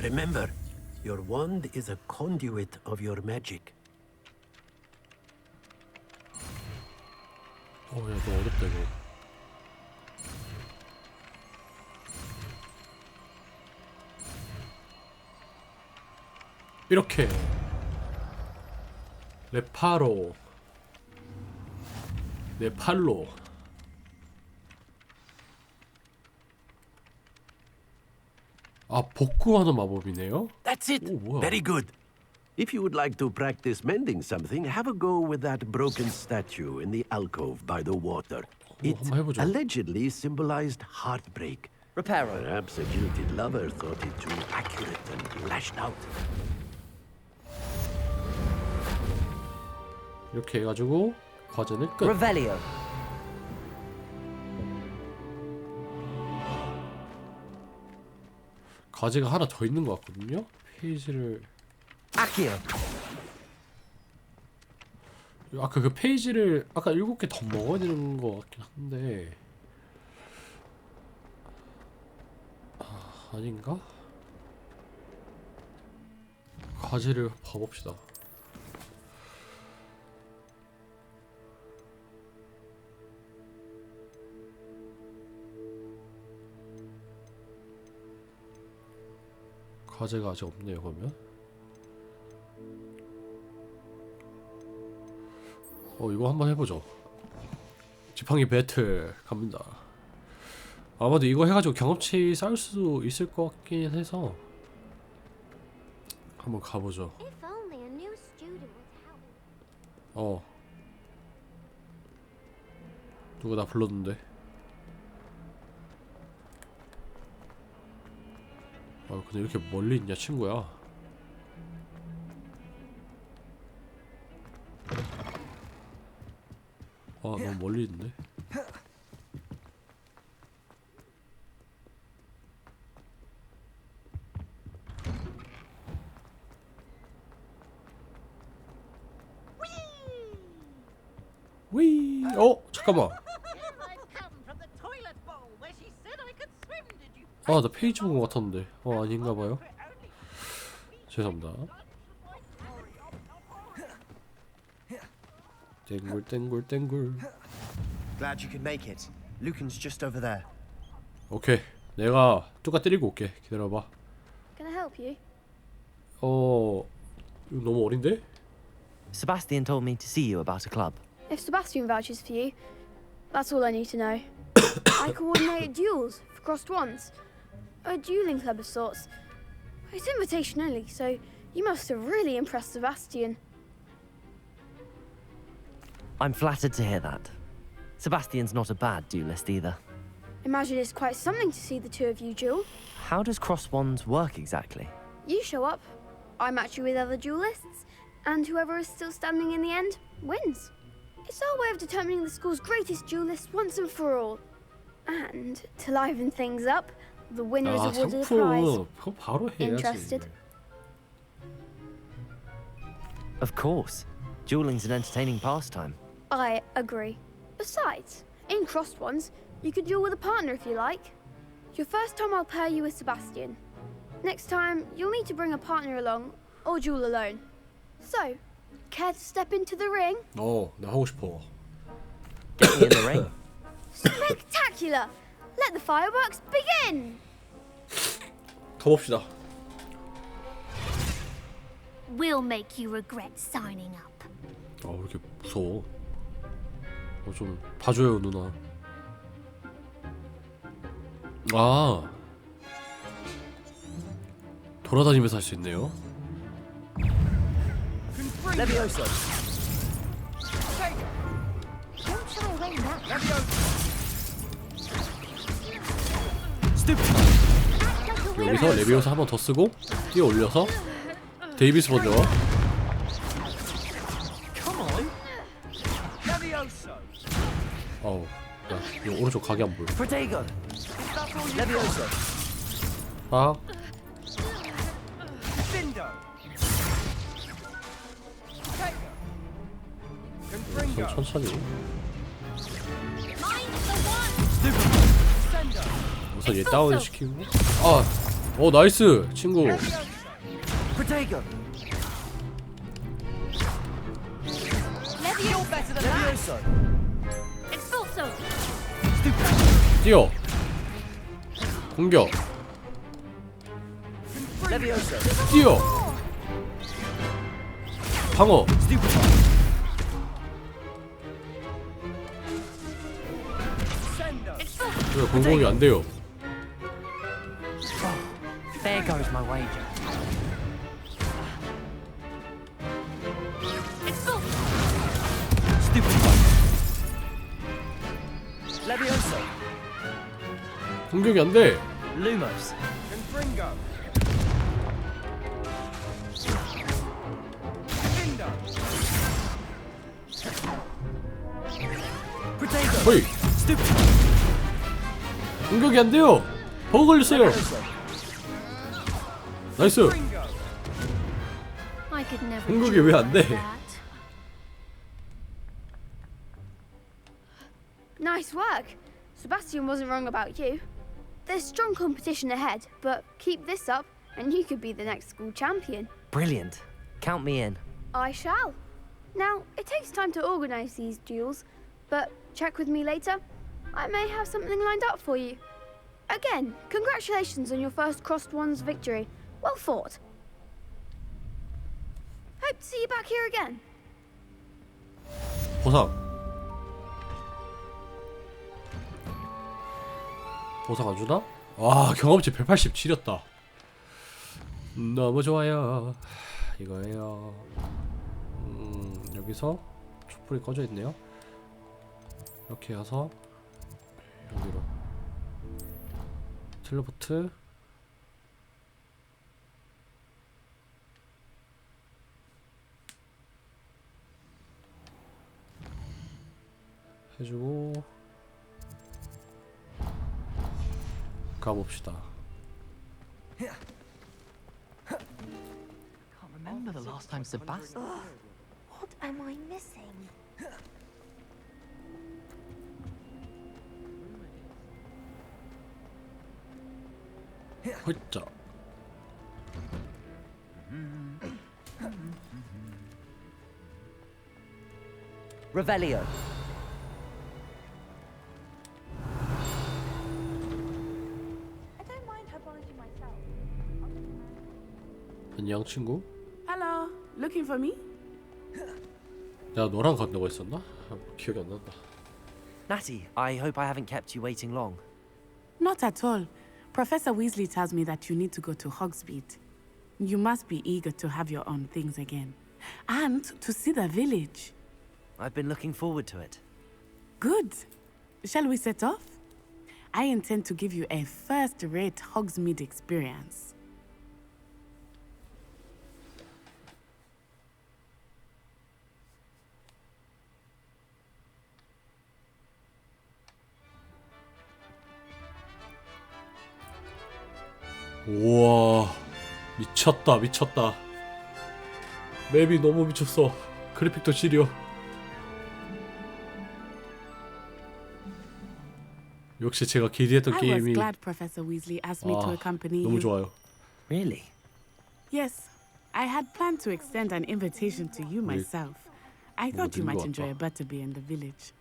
Remember, your wand is a conduit of your magic. 야, 너 어렵다 이거. 이렇게 레파로 네팔로 복구하는 마법이네요. That's it. Very good. If you would like to practice mending something, have a go with that broken statue in the alcove by the water. It allegedly symbolized heartbreak. Reparo. Perhaps a jilted lover thought it too accurate and lashed out. 이렇게 해가지고 과제는 끝. Revelio. 과제가 하나 더 있는 것 같거든요. 페이지를 Accio. 아까 그 페이지를 아까 7개 더 먹어야 되는 거 같긴 한데 아닌가? 과제를 봐봅시다. 과제가 아직 없네요. 그러면 이거 한번 해보죠. 지팡이 배틀 갑니다. 아마도 이거 해가지고 경험치 쌓을 수 있을 것 같긴 해서 한번 가보죠. 누가 나 불렀는데? 근데 이렇게 멀리 있냐 친구야? 너무 멀리 있는데? 위! 잠깐만. 나 페이지 본 것 같았는데. 아닌가봐요. 죄송합니다. 땡굴. Glad you could make it. Lucan's just over there. 오케이. 내가 뚜까 때리고 올게. 기다려봐. Can I help you? 이거 너무 어린데? Sebastian told me to see you about a club. If Sebastian vouches for you, that's all I need to know. I coordinate duels for crossed ones. A dueling club of sorts. It's invitation only, so you must have really impressed Sebastian. I'm flattered to hear that. Sebastian's not a bad duelist either. Imagine it's quite something to see the two of you duel. How does cross wands work exactly? You show up, I match you with other duelists, and whoever is still standing in the end wins. It's our way of determining the school's greatest duelist once and for all. And to liven things up, the winner is awarded a prize. 그거 바로 해야지. Interested? Of course. Dueling's an entertaining pastime. I agree. Besides, in crossed ones, you could duel with a partner if you like. Your first time I'll pair you with Sebastian. Next time, you'll need to bring a partner along, or duel alone. So, care to step into the ring? 나 하고 싶어. Get me in the ring. Spectacular! Let the fireworks begin! 가봅시다. We'll make you regret signing up. 왜 이렇게 무서워? 좀 봐줘요 누나. 돌아다니면서 할 수 있네요. Levioso. Don't shy away now. 여기서 레비오스 한 번 더 쓰고 뛰어 올려서 데이비스 번져와. 야, 이거 오른쪽 각이 안 보여. 천천히. 우선 얘 다운 시키고. 나이스 친구. 뛰어. 공격. 뛰어. 방어. 왜 공공이 안 돼요? There goes my wager. Levioso. 공격이 안 돼. Lumos. 호이. 공격이 안 돼요. 버그 걸렸어요. 나이스. 공격이 왜 안 돼? Nice work. Sebastian wasn't wrong about you. There's strong competition ahead, but keep this up and you could be the next school champion. Brilliant. Count me in. I shall. Now, it takes time to organize these duels, but check with me later. I may have something lined up for you. Again, congratulations on your first Crossed Ones victory. Well fought. Hope to see you back here again. 보상. 보상 안 주나? 와, 경험치 187이었다. 너무 좋아요. 이거예요. 여기서 촛불이 꺼져 있네요. 이렇게 가서 여기로 텔레포트. 해주고 가봅시다. Can't remember the last time Sebastian. What am I missing? 헐짜. Revelio. I don't mind herbology myself. 안녕 친구. Hello, looking for me? 내가 너랑 간다고 했었나? 기억이 안 난다. Natty, I hope I haven't kept you waiting long. Not at all. Professor Weasley tells me that you need to go to Hogsmeade. You must be eager to have your own things again. And to see the village. I've been looking forward to it. Good. Shall we set off? I intend to give you a first-rate Hogsmeade experience. 우와, 미쳤다 미쳤다. 맵이 너무 미쳤어. 그래픽도 지려. 역시 제가 기대했던 I was 게임이 glad Professor Weasley asked me to accompany 너무 you. 좋아요. Really? Yes, I had planned to extend an invitation to you myself. I thought you might enjoy a butterbeer in the village.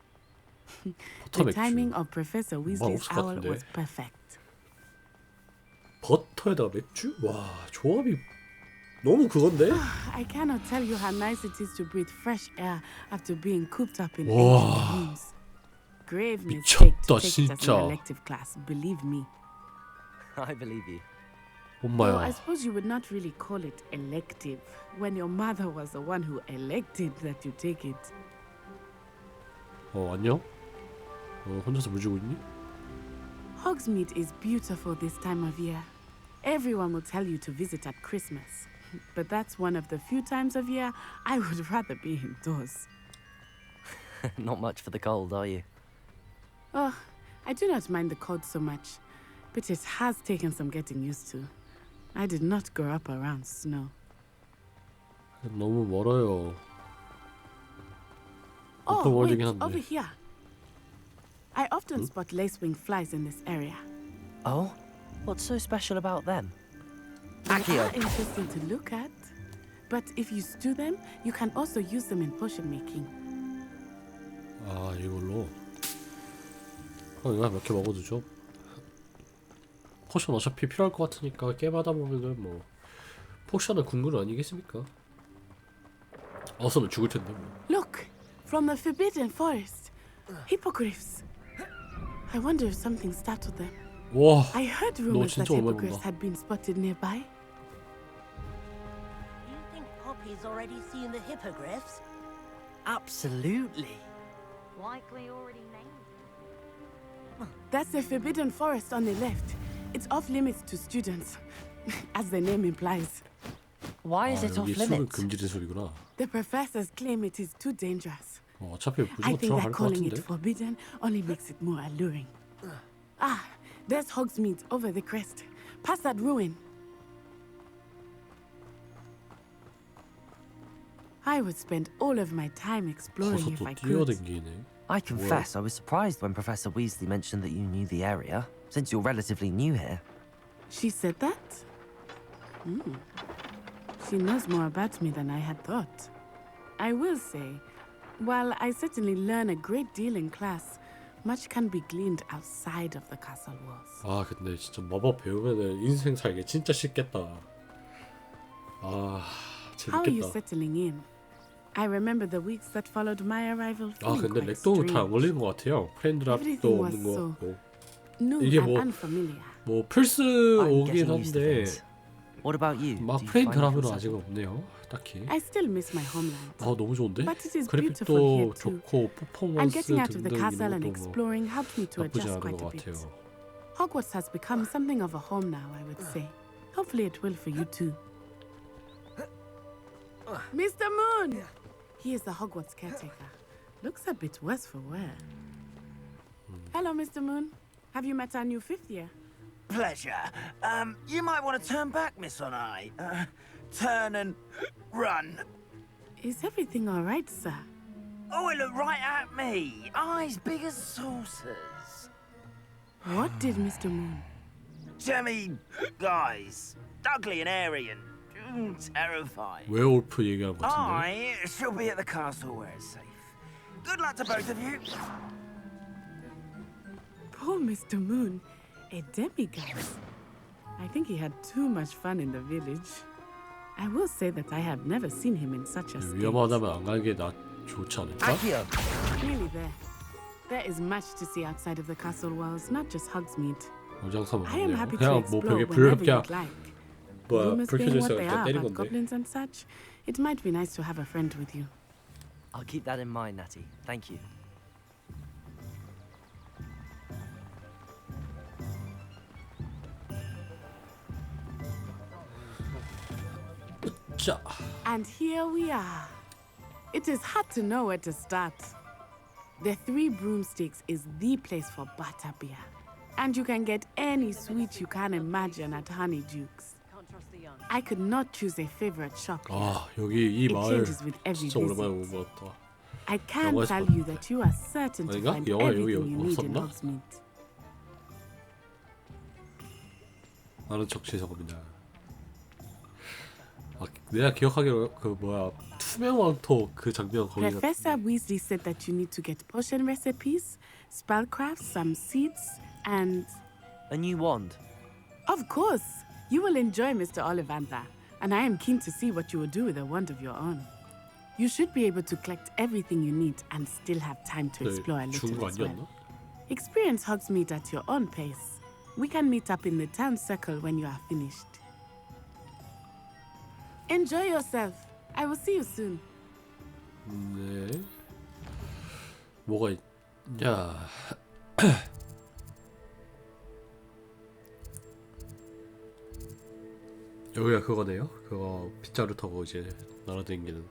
The timing of Professor Weasley's 없을 것 owl 같은데. was perfect. 버터에다가 맥주? 와, 조합이 너무 그건데? I cannot tell you how nice it is to breathe fresh air after being cooped up in 와. ancient rooms. Grave mistake to 미쳤다, take it as 진짜. an elective class, believe me. I believe you. Though I 엄마야. suppose you would not really call it elective when your mother was the one who elected that you take it. 안녕? 혼자서 물지고 있니? Hogsmeade is beautiful this time of year. Everyone will tell you to visit at Christmas. But that's one of the few times of year I would rather be indoors. Not much for the cold, are you? Oh, I do not mind the cold so much, but it has taken some getting used to. I did not grow up around snow. 너무 멀어요. Oh, 오픈 wait, 월드긴 한데. over here. I often spot lacewing flies in this area. Oh? What's so special about them? They Accio. are interesting to look at, but if you stew them, you can also use them in potion making. 아, 이걸로. 이거 몇 개 먹어두죠. 포션 어차피 필요할 것 같으니까 깨바다 보면은 뭐 포션은 국물 아니겠습니까? 어서는 죽을 텐데 뭐. Look, from the Forbidden Forest, hippogriffs. I wonder if something startled them. 와, I heard 너 rumors that 진짜 오랜만에 hippogriffs 본다. had been spotted nearby. You think Poppy's already seen the hippogriffs? Absolutely. Likely already named them. That's the Forbidden Forest on the left. It's off limits to students, as the name implies. Why is it off 여기 술은 limits? 금지된 소리구나. The professors claim it is too dangerous. 어차피 I 무조건 think 들어갈 that 것 calling 같은데. it forbidden only makes it more alluring. Ah, there's Hogsmeade over the crest. Past that ruin. I would spend all of my time exploring if I 버섯도 could. 뛰어댕기네. I confess I was surprised when Professor Weasley mentioned that you knew the area, since you're relatively new here. She said that? She knows more about me than I had thought. I will say, while I certainly learn a great deal in class, much can be gleaned outside of the castle walls. 아 근데 진짜 마법 배우면은 인생 살기 진짜 쉽겠다. 아 How are you 재밌겠다. settling in? I remember the weeks that followed my arrival 아 feeling 근데 quite 렉도 잘 strange. 어울리는 것 같아요. 프렌드랍도 Everything was 없는 것 so 같고. new 이게 and 뭐 unfamiliar. 뭐 플스 I'm 오긴 getting used to 한데 things. What about you? 막 Do you find 프렌드랍은 yourself- 아직 없네요. 딱히. I still miss my homeland. 아 너무 좋은데? But it is beautiful here 그래픽도 too. 좋고 And 퍼포먼스 getting out of the 등등 castle and 이런 것도 뭐 exploring helped me to 나쁘지 adjust 않은 quite 것 a bit. 같아요. Hogwarts has become something of a home now, I would say. Hopefully it will for you too. Mr. Moon! He is the Hogwarts caretaker. Looks a bit worse for wear. Hello, Mr. Moon. Have you met our new fifth year? Pleasure. You might want to turn back, Miss Onai. Turn and run. Is everything all right, sir? Oh, it looked right at me. Eyes big as saucers. What did Mr. Moon? Jemmy guys. Ugly and airy and terrifying. 웨어울프 얘기하는 것 같은데. I shall be at the castle where it's safe. Good luck to both of you. Poor Mr. Moon, a demigod. I think he had too much fun in the village. I will say that I have never seen him in such a state. 위험하다면 안 가는 게 좋지 않을까? Nearly there. There is much to see outside of the castle walls, not just Hogsmeade. 어장사면 I am 안 happy 돼요. to 그냥 뭐 explore 벽에 whenever 불 그냥 you'd like. 뭐야 Rumors 불 being 켜져 what 있어요. they 그냥 are 때린 about 건데. goblins and such, it might be nice to have a friend with you. I'll keep that in mind, Natty. Thank you. 자, And here we are. It is hard to know where to start. The Three Broomsticks is the place for butterbeer. And you can get any sweet you can imagine at Honeyduke's. I could not choose a favorite shop here. 아 여기 이 It 마을 changes with every 진짜 오랜만에 visit. 온 것 같다. I can 영화에서 tell you that you are certain to 아닌가? find 영화 여기 everything you need in 없었나? Hogsmeade. 나는 적시석입니다. 아, 내가 기억하기로 그 뭐야 투명 왕토 그 장면 거기 Professor Weasley said that you need to get potion recipes, spellcrafts, some seeds, and... A new wand. Of course! You will enjoy Mr. Ollivander, and I am keen to see what you will do with a wand of your own. You should be able to collect everything you need and still have time to explore a 준 little 거 as well. 아니었나? Experience Hogsmeade at your own pace. We can meet up in the town circle when you are finished. Enjoy yourself. I will see you soon. 네. 뭐가 있냐? 여기가 그거네요. 그거 빗자루 타고 이제 날아다니는.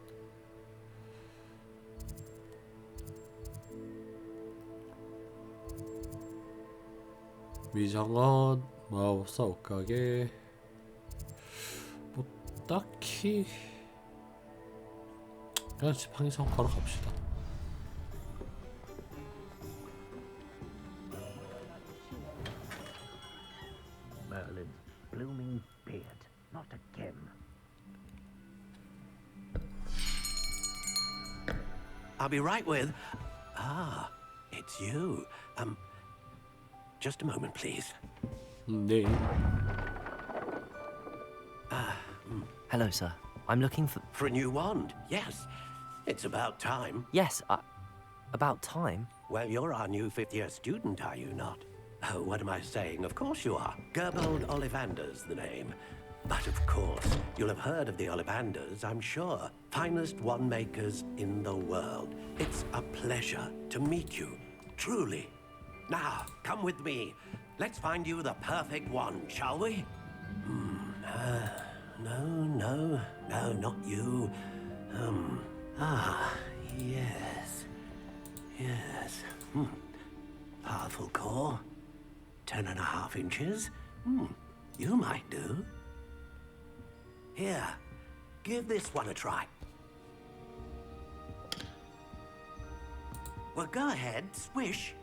미장원 마법사 옷가게 뭐 딱히 그냥 집 항상 바로 갑시다. Merlin's blooming beard, not again. I'll be right with. Ah, it's you. Just a moment, please. 네. Hello, sir. I'm looking for... For a new wand, yes. It's about time. Yes, about time? Well, you're our new fifth-year student, are you not? Oh, what am I saying? Of course you are. Gerbold Ollivander's the name. But of course, you'll have heard of the Ollivanders, I'm sure. Finest wand makers in the world. It's a pleasure to meet you, truly. Now, come with me. Let's find you the perfect wand, shall we? No, not you. Yes. Powerful core. 10.5 inches. You might do. Here, give this one a try. Well, go ahead, swish.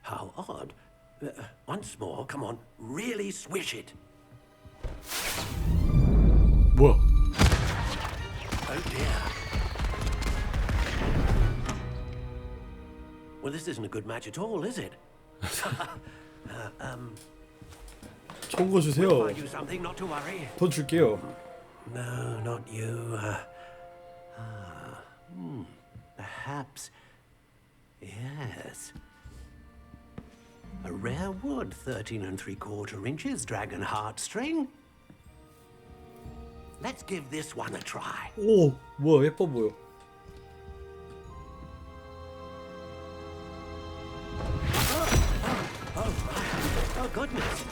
How odd. Once more, come on, really swish it. 뭐야? Oh dear. Well, this isn't a good match at all, is it? 좋은 거 주세요. We'll find you something, not to worry. 돈 줄게요. No, not you. Perhaps. Yes. A rare wood, 13 3/4 inches, dragon heartstring. Let's give this one a try. 오, 뭐야 예뻐 보여. Oh, goodness.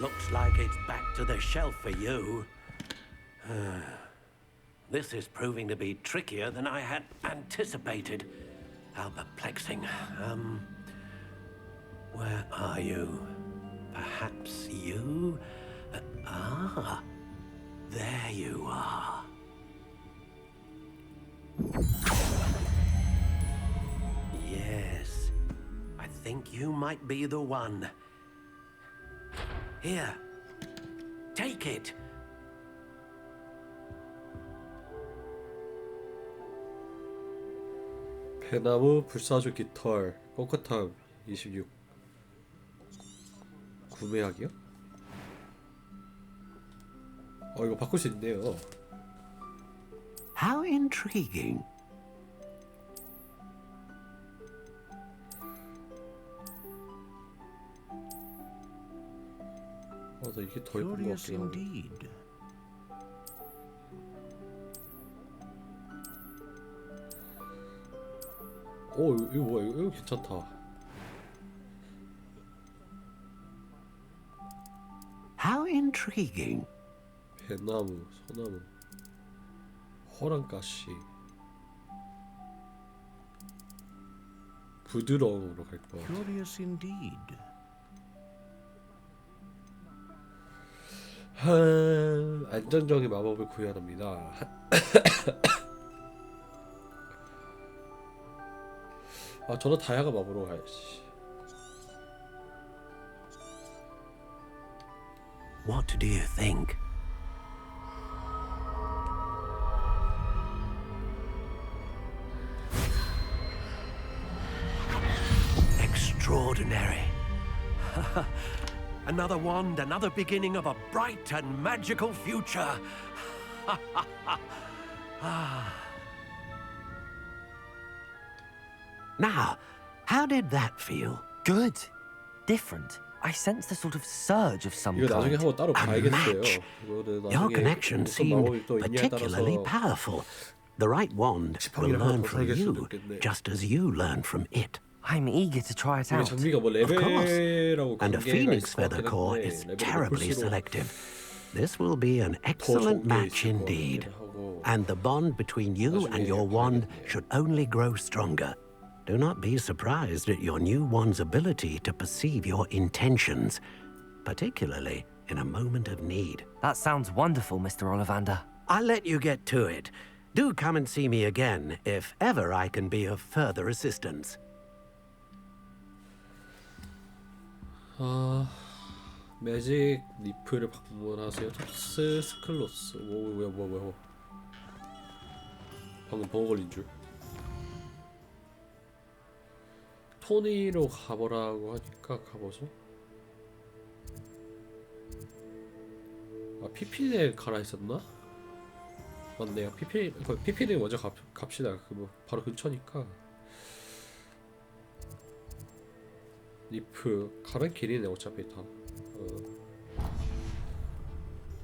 Looks like it's back to the shelf for you. This is proving to be trickier than I had anticipated. How perplexing. Where are you? Perhaps you? There you are. Yes, I think you might be the one. Here, take it. 배나무 불사조 깃털 꺾어탑 26 구매하기요? 이거 바꿀 수 있네요. How intriguing. 나 이게 더 예쁜 것 같긴 하네. Indeed. 이거 뭐야? 이거 괜찮다. How intriguing. 배나무, 소나무, 호랑가시, 부드러움으로 갈 거야. Curious indeed. 안정적인 마법을 구현합니다. 저는 다야가 마법으로 가야지. What do you think? Extraordinary. Another wand, another beginning of a bright and magical future. Now, how did that feel? Good. Different. I sensed a sort of surge of some 이거 나중에 kind. 한번 따로 봐야겠어요. Your connection seemed particularly powerful. The right wand will learn from you, just as you learn from it. I'm eager to try it out. 장비가 뭐 Of course. 레벨하고 And a 관계가 phoenix 있을 것 feather 같긴 core 한데 is 레벨이 terribly 높을수록 selective. This will be an excellent match indeed. And the bond between you and your wand should only grow stronger. Do not be surprised at your new wand's ability to perceive your intentions, particularly in a moment of need. That sounds wonderful, Mr. Ollivander. I'll let you get to it. Do come and see me again if ever I can be of further assistance. 매직 리프를 방문하세요. 톱스 스클로스. 뭐야. 방금 버거 걸린 줄. 토니로 가보라고 하니까 가보죠. 피피네 가라 했었나? 맞네요. 피피네 먼저 갑시다. 뭐 바로 근처니까. 리프 가면 길이네 어차피 다.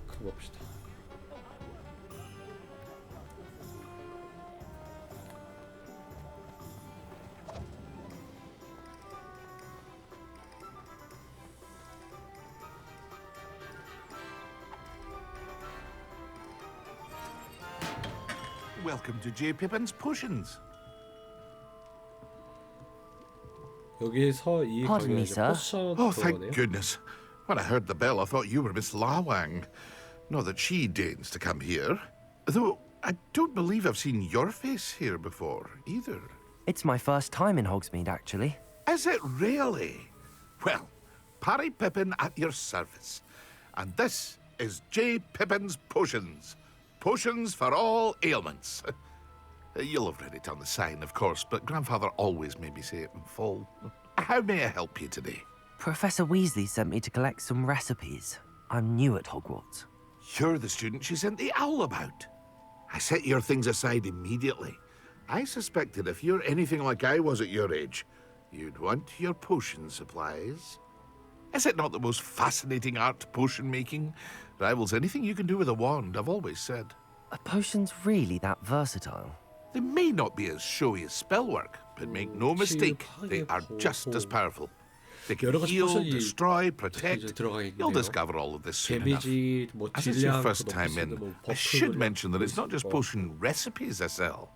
가봅시다. Welcome to J. Pippin's Potions. 여기서 이 Pardon me, 가게가 이제 sir. 포션 Oh, thank 그거네요. goodness. When I heard the bell, I thought you were Miss Lawang. Not that she deigns to come here. Though, I don't believe I've seen your face here before, either. It's my first time in Hogsmeade, actually. Is it really? Well, Parry Pippin at your service. And this is J. Pippin's Potions. Potions for all ailments. You'll have read it on the sign, of course, but Grandfather always made me say it in full. How may I help you today? Professor Weasley sent me to collect some recipes. I'm new at Hogwarts. You're the student she sent the owl about. I set your things aside immediately. I suspected if you're anything like I was at your age, you'd want your potion supplies. Is it not the most fascinating art, potion making? Rivals anything you can do with a wand, I've always said. Are potions really that versatile? They may not be as showy as spellwork, but make no mistake, they are just as powerful. They can heal, destroy, protect. You'll discover all of this soon enough. As it's your first time in, I should mention that it's not just potion recipes I sell.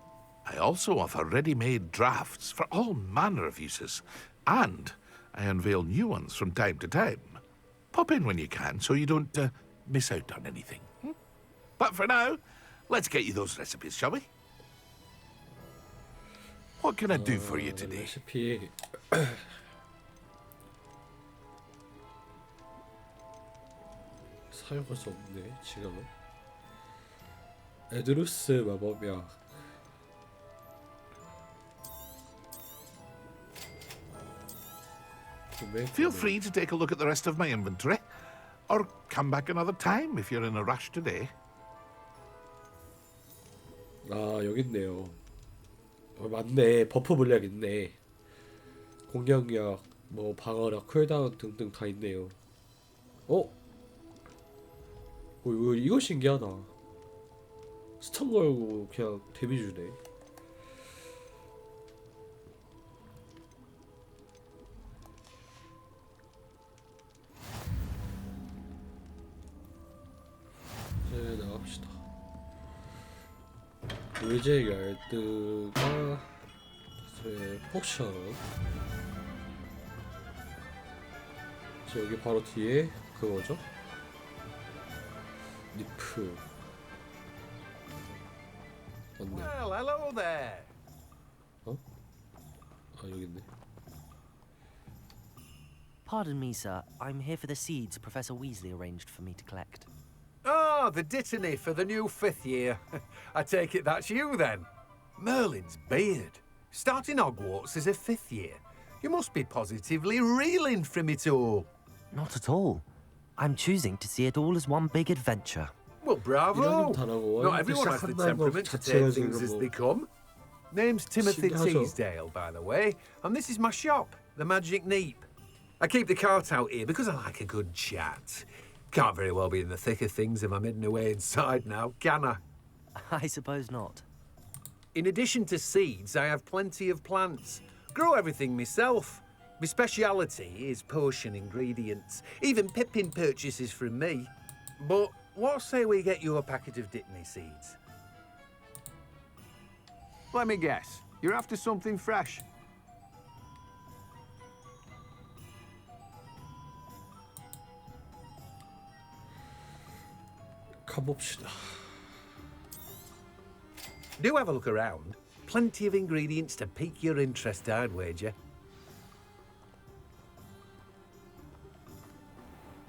I also offer ready-made drafts for all manner of uses. And I unveil new ones from time to time. Pop in when you can so you don't miss out on anything. But for now, let's get you those recipes, shall we? What can I do for you today? 레시피 사용할 수 없네 지금은. 에드루스 마법약. Feel free to take a look at the rest of my inventory, or come back another time if you're in a rush today. 아 여기 있네요. 맞네. 버프 물약 있네. 공격력, 뭐 방어력, 쿨다운 등등 다 있네요. 이거 신기하다. 스턴 걸고 그냥 데미지 주네. 이제 나갑시다. 의제 열드가 이제 포션. 여기 바로 뒤에 그거죠? 니프. 맞네. Well, hello there. 여기 있네. Pardon me, sir. I'm here for the seeds Professor Weasley arranged for me to collect. Ah, the dittany for the new 5th year. I take it that's you, then. Merlin's beard. Starting Hogwarts as a 5th year. You must be positively reeling from it all. Not at all. I'm choosing to see it all as one big adventure. Well, bravo. Not everyone has the temperament to take things as they come. Name's Timothy Teasdale, by the way, and this is my shop, the Magic Neep. I keep the cart out here because I like a good chat. Can't very well be in the thick of things if I'm hidden away inside now, can I? I suppose not. In addition to seeds, I have plenty of plants. Grow everything myself. My speciality is potion ingredients. Even Pippin purchases from me. But what say we get you a packet of Dittany seeds? Let me guess. You're after something fresh. 가봅시다. Do have a look around. Plenty of ingredients to pique your interest, I'd wager.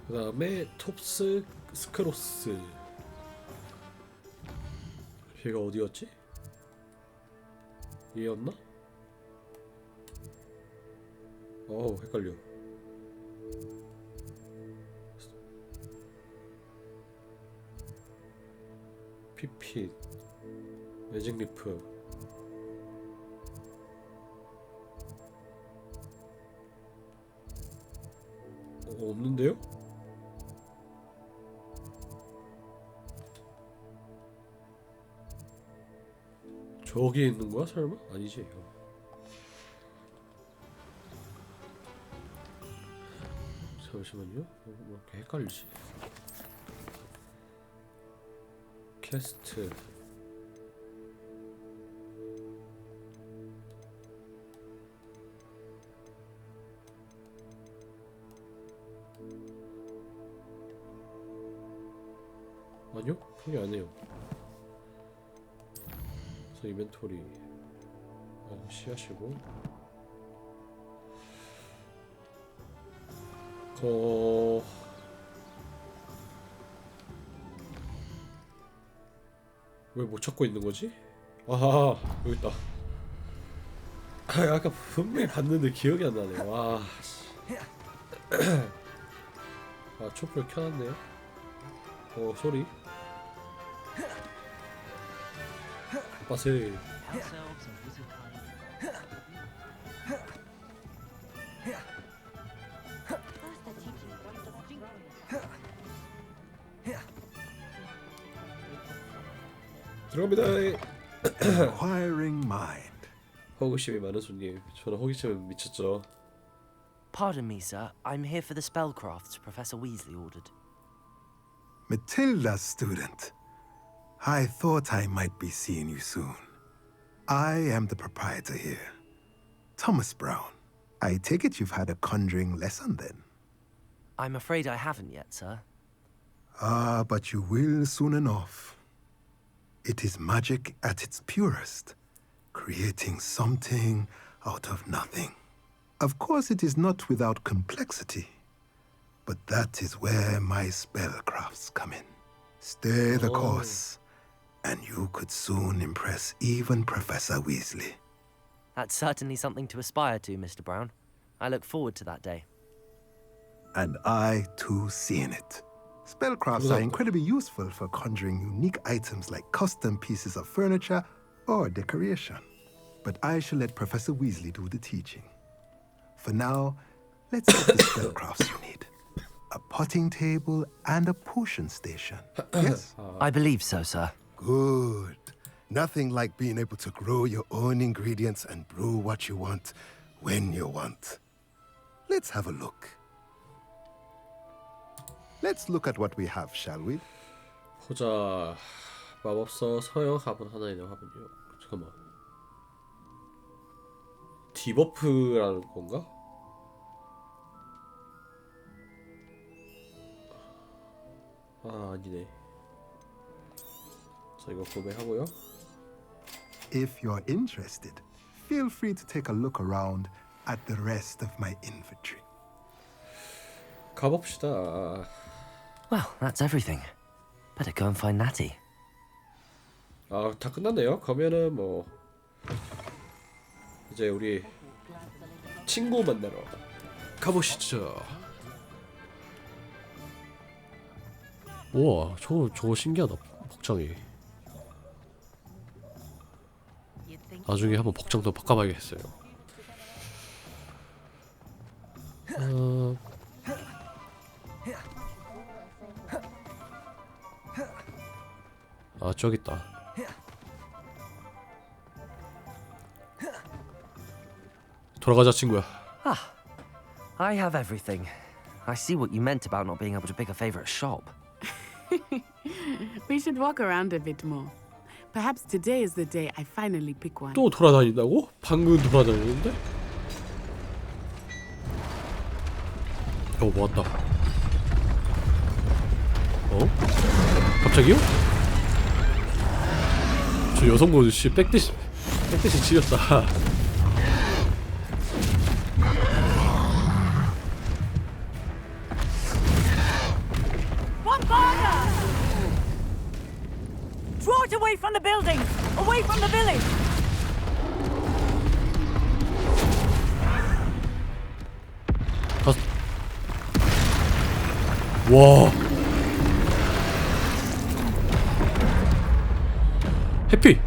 그 다음에 톱스 스크로스. 얘가 어디였지? 얘였나? 헷갈려. 피핏, 매직리프. 없는데요? 저기 있는 거야 설마? 아니지. 잠시만요. 왜 이렇게 헷갈리지? 캐스트. 아니요, 그게 아니에요. 그래서 이벤토리 시하시고 왜 못 찾고 있는 거지? 아하 여기 있다. 아까 분명히 봤는데 기억이 안 나네. 와. 아 촛불 켜놨네요. 소리. 빠세. 들어갑니다. Inquiring mind. 호기심이 많은 손님. 저는 호기심에 미쳤죠. Pardon me, sir. I'm here for the spellcrafts Professor Weasley ordered. Matilda's student. I thought I might be seeing you soon. I am the proprietor here, Thomas Brown. I take it you've had a conjuring lesson then? I'm afraid I haven't yet, sir. Ah, but you will soon enough. It is magic at its purest, creating something out of nothing. Of course, it is not without complexity, but that is where my spellcrafts come in. Stay the course, and you could soon impress even Professor Weasley. That's certainly something to aspire to, Mr. Brown. I look forward to that day. And I, too, seeing it. Spellcrafts are incredibly useful for conjuring unique items like custom pieces of furniture or decoration. But I shall let Professor Weasley do the teaching. For now, let's get the spellcrafts you need. A potting table and a potion station. Yes? I believe so, sir. Good. Nothing like being able to grow your own ingredients and brew what you want when you want. Let's have a look. Let's look at what we have, shall we? 보자. 마법서 서형 화분 하나 있는 화분이요. 잠깐만. 디버프라는 건가? 아 아니네. 자 이거 구매하고요. If you're interested, feel free to take a look around at the rest of my inventory. 가봅시다. Well, that's everything. Better go and find Natty. 아, 다 끝났네요. 그러면은 뭐 이제 우리 친구 만나러 가보시죠. 우와, 저거 신기하다. 복장이. 나중에 한번 복장도 바꿔봐야겠어요. 아 저기 있다. 돌아가자 친구야. Ah, I have everything. I see what you meant about not being able to pick a favorite shop. We should walk around a bit more. Perhaps today is the day I finally pick one. 또 돌아다닌다고? 방금 돌아다니는데? 모았다. 갑자기요? 저 여성분 씨 백대시 지렸다. One border! Draw it away from the buildings! Away from the village! 와. 해피.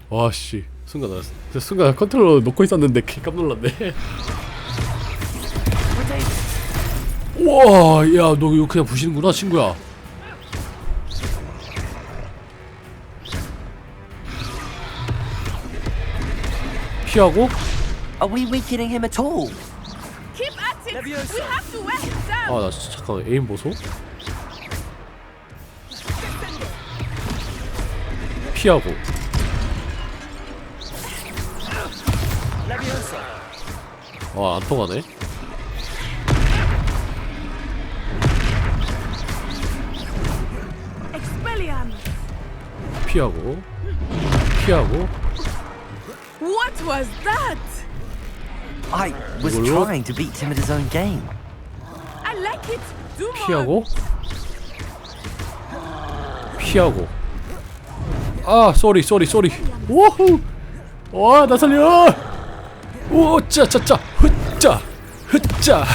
와 씨. 순간 컨트롤러 놓고 있었는데 깜 놀랐네. 우와, 야, 너 이거 그냥 부시는구나, 친구야. 피하고? Are we weakening him at all? Keep at it! We have to wear him down! 아, 나 진짜 잠깐 에임 보소. 피하고. 와, 안 통하네. Expelliarmus! 피하고 피하고. What was that? I was 이걸로? trying to beat him at his own game. I like it. Do more. 피하고 피하고. 아 쏘리 오호. 와 나 살려. 오 짜짜짜 흐짜 흐짜.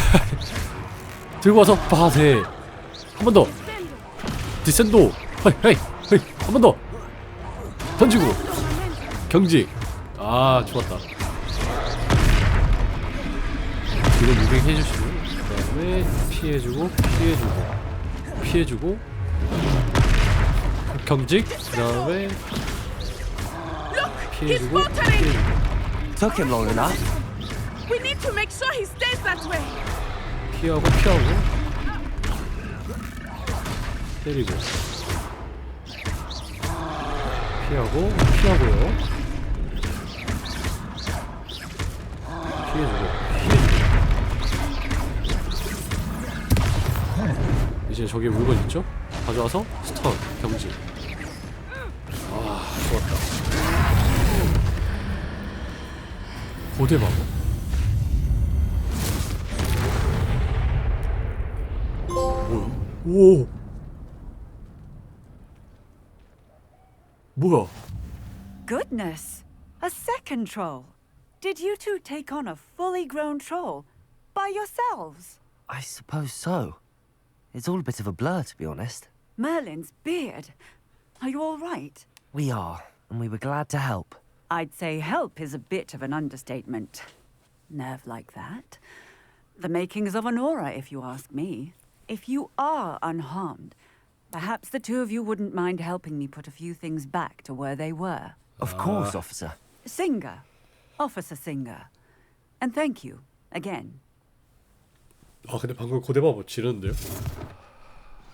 들고 와서 바세. 한 번 더. 디센도. 헤이 한 번 더. 던지고 경직. 아 좋았다. 뒤로 무빙 해주시고 그 다음에 피해주고 피해주고 경직. 그 다음에 피해주고 Took him long enough. We need to make sure he stays that way. 피하고 때리고 피하고요. 피해주고 이제 저기 물건 있죠? 가져와서 스턴 경직. 아 좋았다. 고대 마법. 뭐야? 뭐야? Goodness! A second troll. Did you two take on a fully grown troll by yourselves? I suppose so. It's all a bit of a blur, to be honest. Merlin's beard. Are you all right? We are, and we were glad to help. I'd say help is a bit of an understatement. Nerve like that. The makings of an aura, if you ask me. If you are unharmed, perhaps the two of you wouldn't mind helping me put a few things back to where they were. Of course, officer. Singer. Officer Singer. And thank you, again. 아 근데 방금 고대 마법 지르는데요?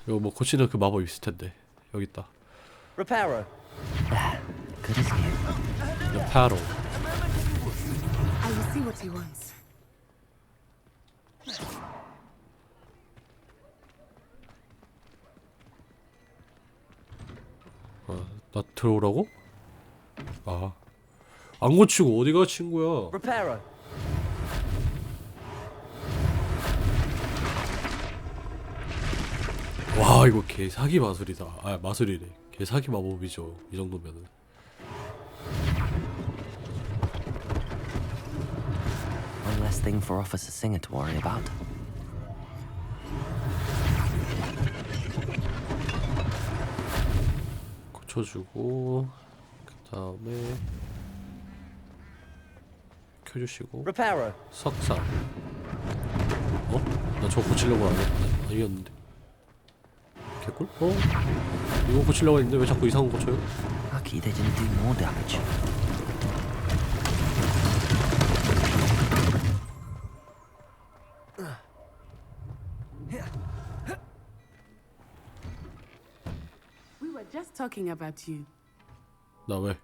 이거 뭐 고치는 그 마법 있을 텐데. 여기 있다. Reparo. Good as new. Reparo. I will see what he wants. 나 들어오라고? 아, 안 고치고 어디가 친구야? Reparo. 와 이거 개 사기 마술이다. 아 마술이래. 개 사기 마법이죠. 이 정도면은. One less thing for Officer Singer to worry about. 고쳐주고 그 다음에 켜주시고. Reparo. 석사. 어? 나 저거 고치려고 아니었는데. 개꿀? 어? 이거 고치려고 했는데 왜 자꾸 이상한 거 고쳐요? Lucky they didn't do more damage. We were just talking about you. 나 왜?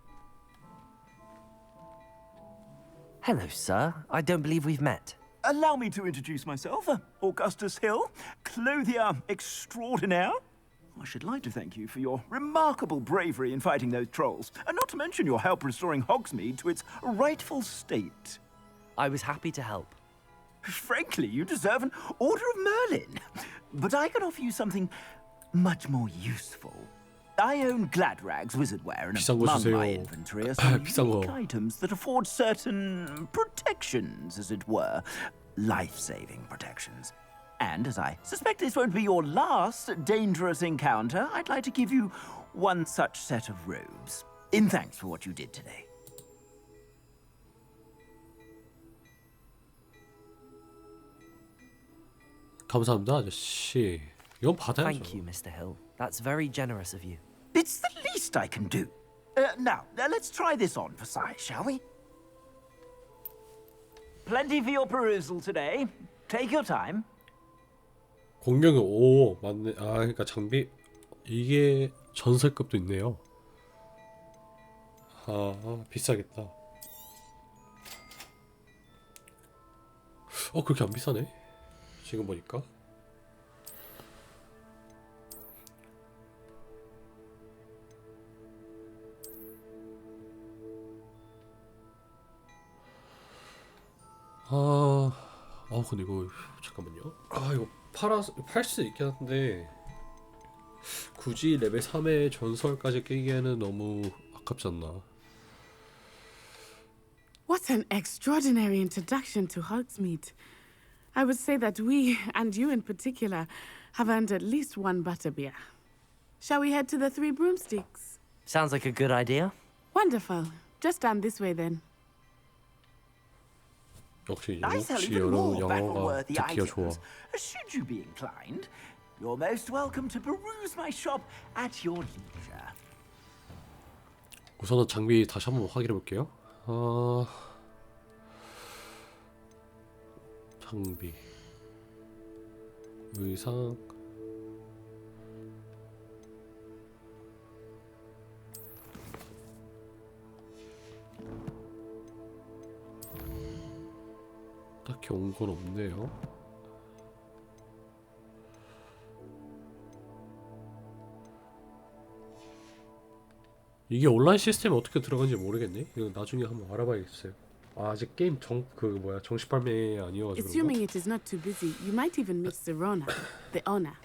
Hello, sir. I don't believe we've met. Allow me to introduce myself, Augustus Hill, clothier extraordinaire. I should like to thank you for your remarkable bravery in fighting those trolls, and not to mention your help restoring Hogsmeade to its rightful state. I was happy to help. Frankly, you deserve an Order of Merlin. But I can offer you something much more useful. I own Gladrag's wizardware, and 비싼 거 among 주세요. my inventory are some 비싼 거. unique items that afford certain protections, as it were. Life-saving protections. And as I suspect this won't be your last dangerous encounter, I'd like to give you one such set of robes, in thanks for what you did today. 감사합니다 아저씨. 이건 받아야죠. Thank you, Mr. Hill. That's very generous of you. It's the least I can do. Now, let's try this on for size, shall we? Plenty for your perusal today. Take your time. 공격은 오 맞네. 아 그러니까 장비 이게 전설급도 있네요. 아 비싸겠다. 그렇게 안 비싸네. 지금 보니까. 근데 이거 잠깐만요. 이거 팔 수 있긴 한데 굳이 레벨 3의 전설까지 깨기에는 너무 아깝지 않나. What an extraordinary introduction to Hogsmeade. I would say that we, and you in particular, have earned at least one butterbeer. Shall we head to the Three Broomsticks? Sounds like a good idea. Wonderful. Just down this way then. 역시 I sell 역시 even more 영어가 battle-worthy 듣기가 좋아. items. Should you be inclined, you're most welcome to peruse my shop at your leisure. 우선은 장비 다시 한번 확인해 볼게요. 장비, 의상, 딱히 온 건 없네요. 이게 온라인 시스템이 어떻게 들어간지 모르겠네. 이거 나중에 한번 알아봐야겠어요. 아직 게임 정식 발매 아니어가지고. Assuming it is not too busy, you might even meet Serona, the owner.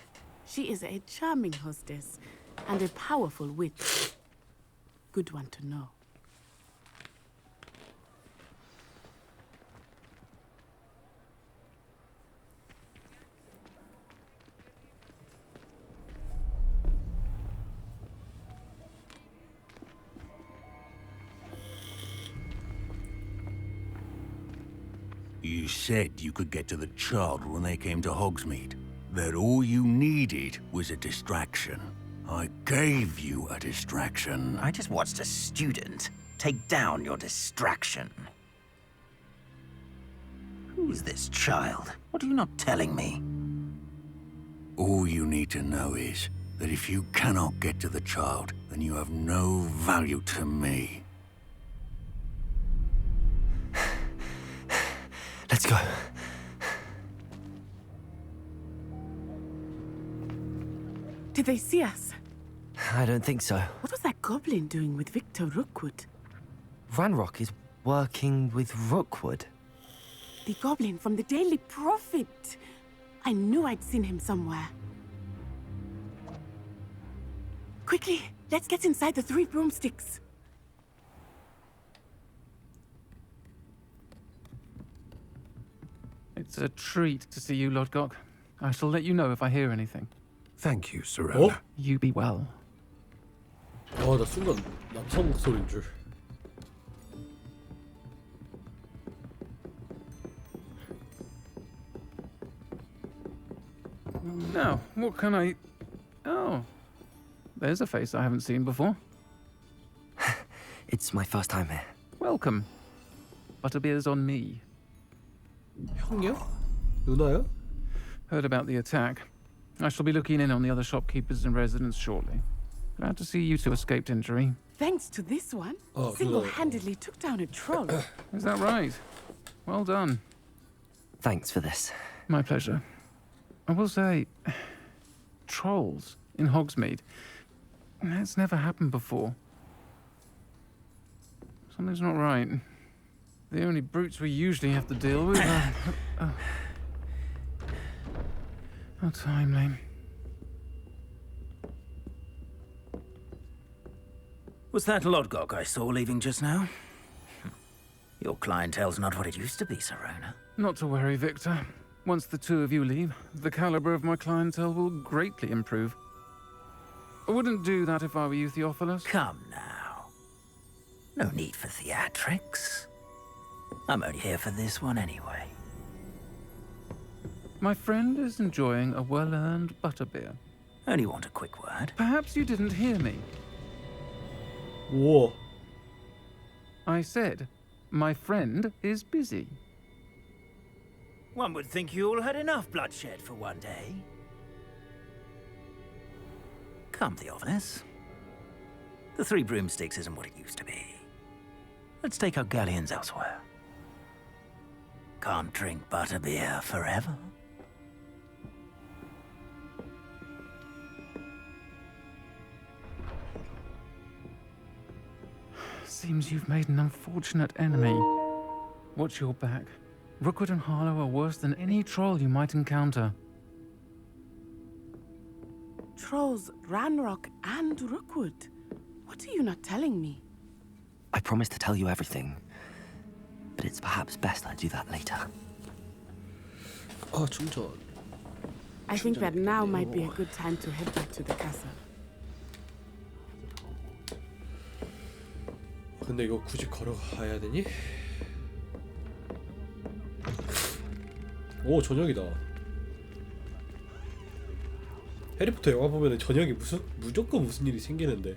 She is a charming hostess and a powerful witch. Good one to know. You said you could get to the child when they came to Hogsmeade. That all you needed was a distraction. I gave you a distraction. I just watched a student take down your distraction. Who is this child? What are you not telling me? All you need to know is that if you cannot get to the child, then you have no value to me. Let's go. Did they see us? I don't think so. What was that goblin doing with Victor Rookwood? Ranrock is working with Rookwood. The goblin from the Daily Prophet. I knew I'd seen him somewhere. Quickly, let's get inside the Three Broomsticks. It's a treat to see you, Lodgok. I shall let you know if I hear anything. Thank you, Serona. You be well. 나 순간 남성 목소리인 줄. Now, what can I... Oh, there's a face I haven't seen before. It's my first time here. Welcome. Butterbeer's on me. 형이요? 누나요? Heard about the attack. I shall be looking in on the other shopkeepers and residents shortly. Glad to see you two escaped injury. Thanks to this one, single-handedly took down a troll. Is that right? Well done. Thanks for this. My pleasure. I will say, trolls in Hogsmeade. That's never happened before. Something's not right. The only brutes we usually have to deal with are... How timely. Was that Lodgok I saw leaving just now? Your clientele's not what it used to be, Serona. Not to worry, Victor. Once the two of you leave, the caliber of my clientele will greatly improve. I wouldn't do that if I were you, Theophilus. Come now. No need for theatrics. I'm only here for this one anyway. My friend is enjoying a well-earned butterbeer. Only want a quick word. Perhaps you didn't hear me. Whoa. I said, my friend is busy. One would think you all had enough bloodshed for one day. Come, Theophilus. The Three Broomsticks isn't what it used to be. Let's take our galleons elsewhere. Can't drink butterbeer forever. Seems you've made an unfortunate enemy. Watch your back. Rookwood and Harlow are worse than any troll you might encounter. Trolls, Ranrock, and Rookwood. What are you not telling me? I promised to tell you everything, but it's perhaps best I do that later. 충전. I think that now might be a good time to head back to the castle. 근데 이거 굳이 걸어가야 되니? 오, 저녁이다. 해리포터 영화 보면은 저녁이 무조건 무슨 일이 생기는데.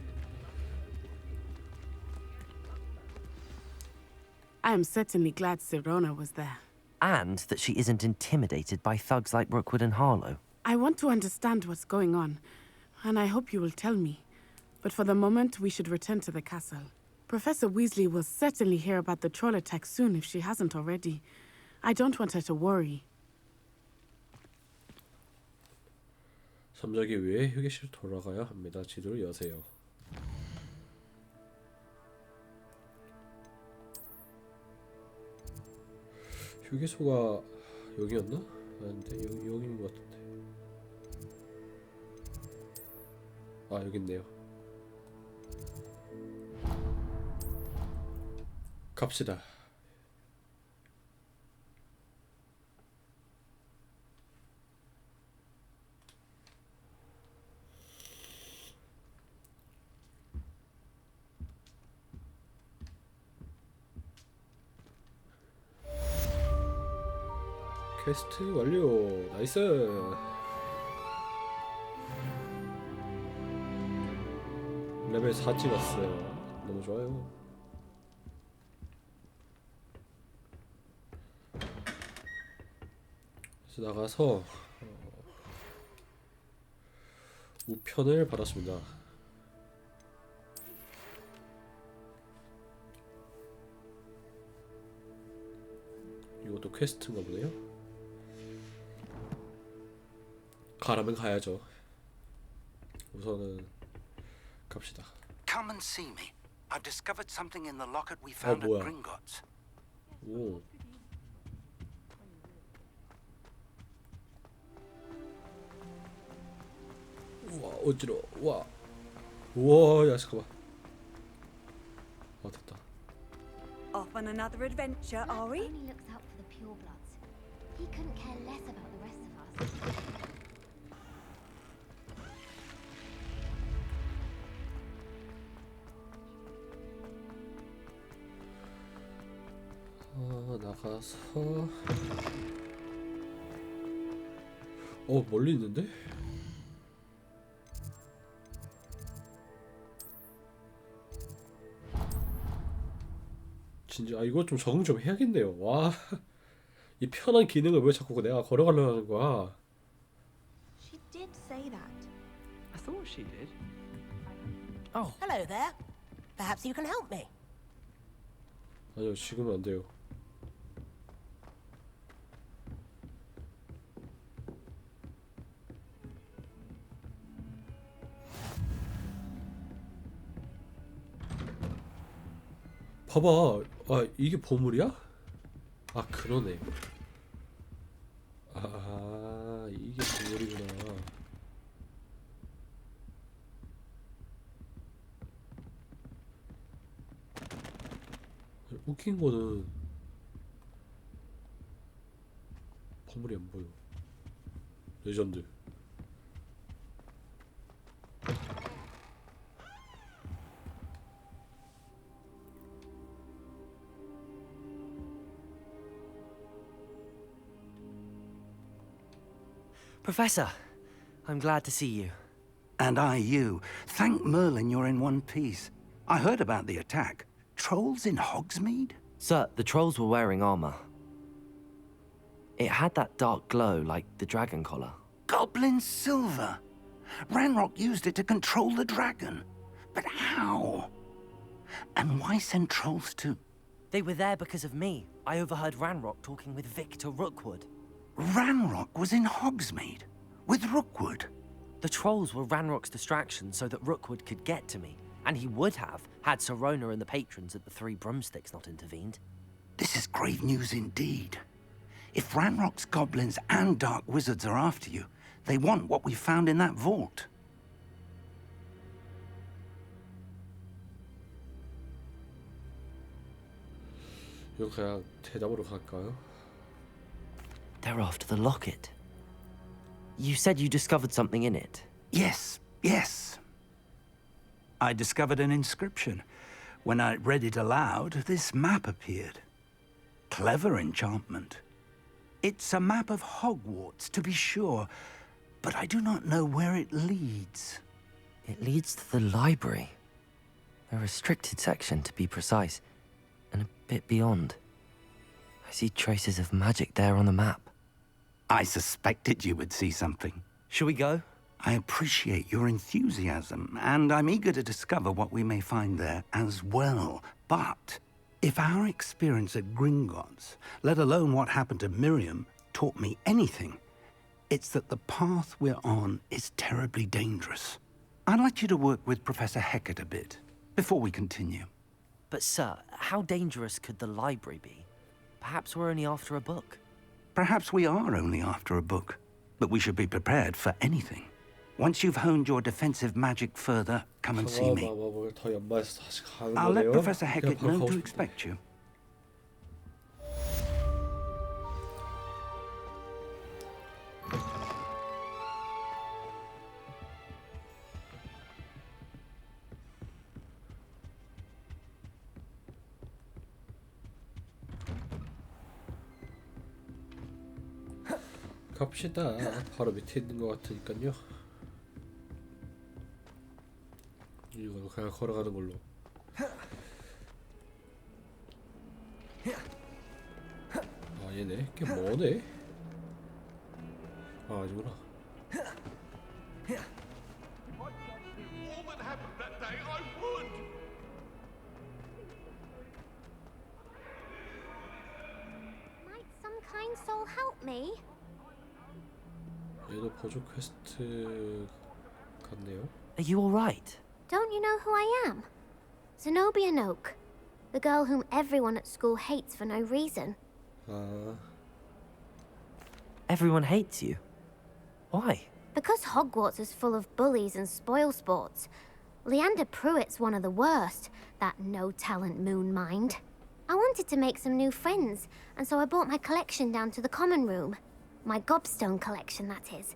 I am certainly glad Sirona was there. And that she isn't intimidated by thugs like Rookwood and Harlow. I want to understand what's going on, and I hope you will tell me. But for the moment, we should return to the castle. Professor Weasley will certainly hear about the troll attack soon if she hasn't already. I don't want her to worry. 잠자기 위해 휴게실 돌아가야 합니다. 지도를 여세요. 휴게소가 여기였나? 아닌데 여기인 것 같은데. 아, 여기 있네요. 갑시다. 퀘스트 완료. 나이스. 레벨 4 찍었어요. 너무 좋아요. 그래서 나가서 우편을 받았습니다. 이것도 퀘스트인가 보네요. 가라면 가야죠. 우선은 갑시다. Come and see me. I've discovered something in the locket we found at 뭐야. Gringotts. 오. 우와, 어지러워. 우와. 우와, 야, 잠깐만. 됐다. Off on another adventure, are we? Only looks out for the purebloods. He couldn't care less about the rest of us. 나가서 멀리 있는데? 진짜 이거 좀 적응 좀 해야겠네요. 와, 이 편한 기능을 왜 자꾸 내가 걸어가려고 하는 거야? She did say that. I thought she did. Oh. Hello there. Perhaps you can help me. 아니요, 지금은 안 돼요. 봐봐. 아, 이게 보물이야? 아, 그러네. 아, 이게 보물이구나. 웃긴 거는 보물이 안 보여. 레전드. Professor, I'm glad to see you. And I you. Thank Merlin you're in one piece. I heard about the attack. Trolls in Hogsmeade? Sir, the trolls were wearing armor. It had that dark glow like the dragon collar. Goblin silver. Ranrock used it to control the dragon. But how? And why send trolls to... They were there because of me. I overheard Ranrock talking with Victor Rookwood. Ranrock was in Hogsmeade? With Rookwood? The trolls were Ranrock's distraction so that Rookwood could get to me. And he would have, had Sirona and the patrons at the Three Broomsticks not intervened. This is grave news indeed. If Ranrock's goblins and dark wizards are after you, they want what we found in that vault. 이거 그냥 대답으로 갈까요? They're after the locket. You said you discovered something in it. Yes, yes. I discovered an inscription. When I read it aloud, this map appeared. Clever enchantment. It's a map of Hogwarts, to be sure, but I do not know where it leads. It leads to the library. A restricted section, to be precise, and a bit beyond. I see traces of magic there on the map. I suspected you would see something. Shall we go? I appreciate your enthusiasm, and I'm eager to discover what we may find there as well. But if our experience at Gringotts, let alone what happened to Miriam, taught me anything, it's that the path we're on is terribly dangerous. I'd like you to work with Professor Hecat a bit before we continue. But, sir, how dangerous could the library be? Perhaps we're only after a book. Perhaps we are only after a book, but we should be prepared for anything. Once you've honed your defensive magic further, come and see me. I'll let Professor Hecat know to expect you. 갑시다. 바로 밑에 있는 것 같으니까요. 이거 그냥 걸어가는 걸로. 아 얘네 꽤 머네. 아 아니구나. Might some kind soul help me? 얘도 보조 퀘스트 같네요. Are you all right? Don't you know who I am? Zenobia Noak, the girl whom everyone at school hates for no reason. Everyone hates you. Why? Because Hogwarts is full of bullies and spoilsports. Leander Pruitt's one of the worst, that no-talent moon mind. I wanted to make some new friends, and so I brought my collection down to the common room. My gobstone collection, that is.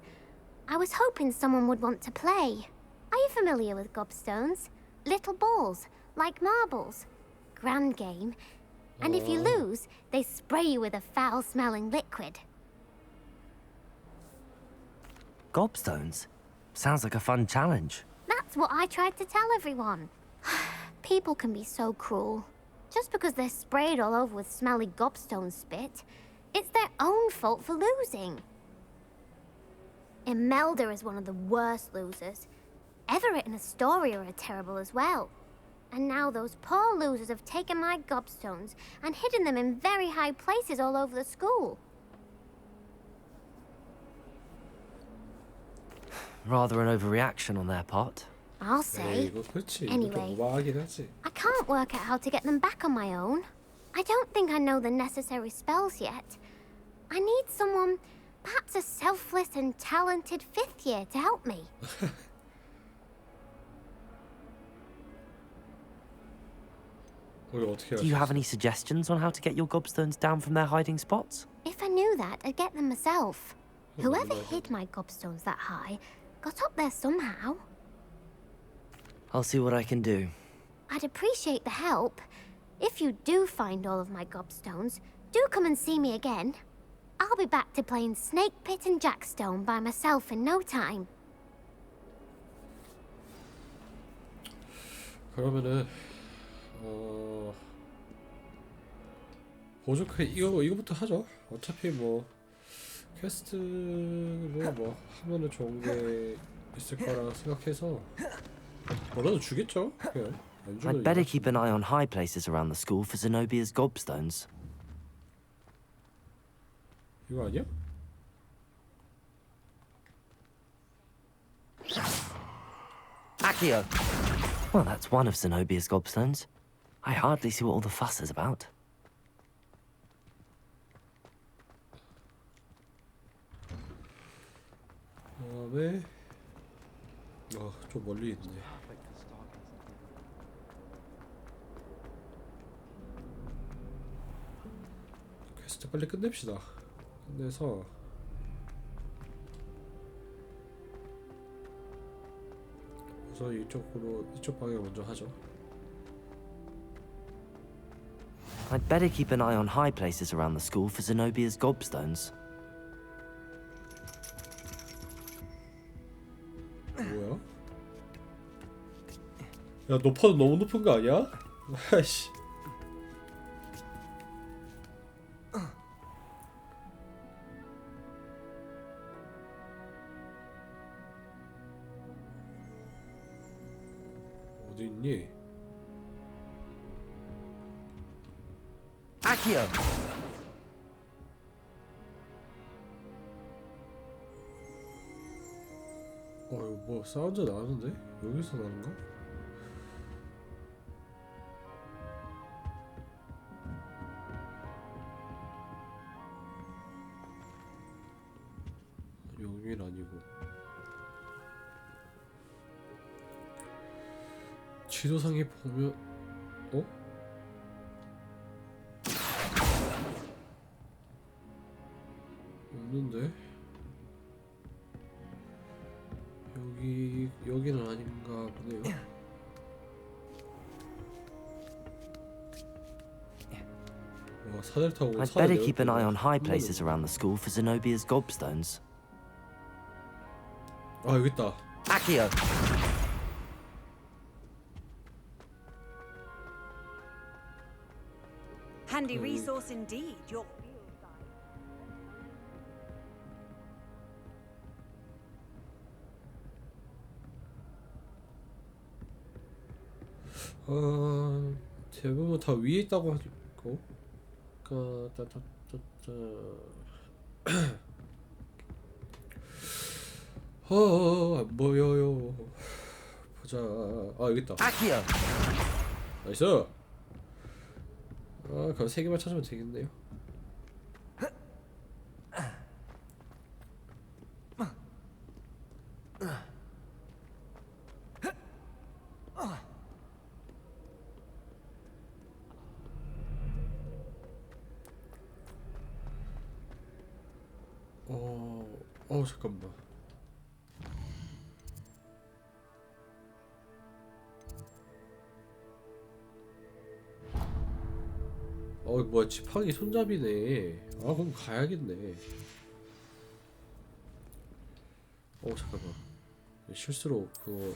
I was hoping someone would want to play. Are you familiar with gobstones? Little balls, like marbles. Grand game. And if you lose, they spray you with a foul-smelling liquid. Gobstones? Sounds like a fun challenge. That's what I tried to tell everyone. People can be so cruel. Just because they're sprayed all over with smelly gobstone spit, it's their own fault for losing. Imelda is one of the worst losers. Everett and Astoria are terrible as well. And now those poor losers have taken my gobstones and hidden them in very high places all over the school. Rather an overreaction on their part. I'll say. Anyway, I can't work out how to get them back on my own. I don't think I know the necessary spells yet. I need someone, perhaps a selfless and talented fifth year to help me. Do you have any suggestions on how to get your gobstones down from their hiding spots? If I knew that, I'd get them myself. Whoever hid my gobstones that high got up there somehow. I'll see what I can do. I'd appreciate the help. If you do find all of my gobstones, do come and see me again. I'll be back to playing Snake Pit and Jackstone by myself in no time. 그러면은 보조 이거부터 하죠. 어차피 뭐 퀘스트 뭐 하면은 좋은 게 있을 거라 생각해서 뭐라도 주겠죠. 그냥 안 주면 I'd better keep an eye on high places around the school for Zenobia's gobstones. 이거 아니야? Accio! Well, that's one of Zenobia's gobstones. I hardly see what all the fuss is about. 다음에 좀 멀리 있네. 퀘스트 빨리 끝냅시다. 끝내서 우선 이쪽 방향 먼저 하죠. I'd better keep an eye on high places around the school for Zenobia's gobstones. 뭐야? 야, 높아도 너무 높은 거 아니야? 아이씨. 어디 있니? Accio! 이거 뭐 사운드 나는데? 여기서 나는가? 여긴 아니고. 지도상에 보면 없는데? 여기는 아닌가 보네요. 사다리 타고 I'd better keep an eye on high places around the school for Zenobia's gobstones. 여기 있다. Accio! Handy resource indeed. Your 대부분 다 위에 있다고 하고. 안 보여요. 보자. 여기 있다. Accio! 나이스. 그럼 3개만 찾으면 되겠네요. 잠깐만. 뭐야, 지팡이 손잡이네. 그럼 가야겠네. 잠깐만. 실수로 그거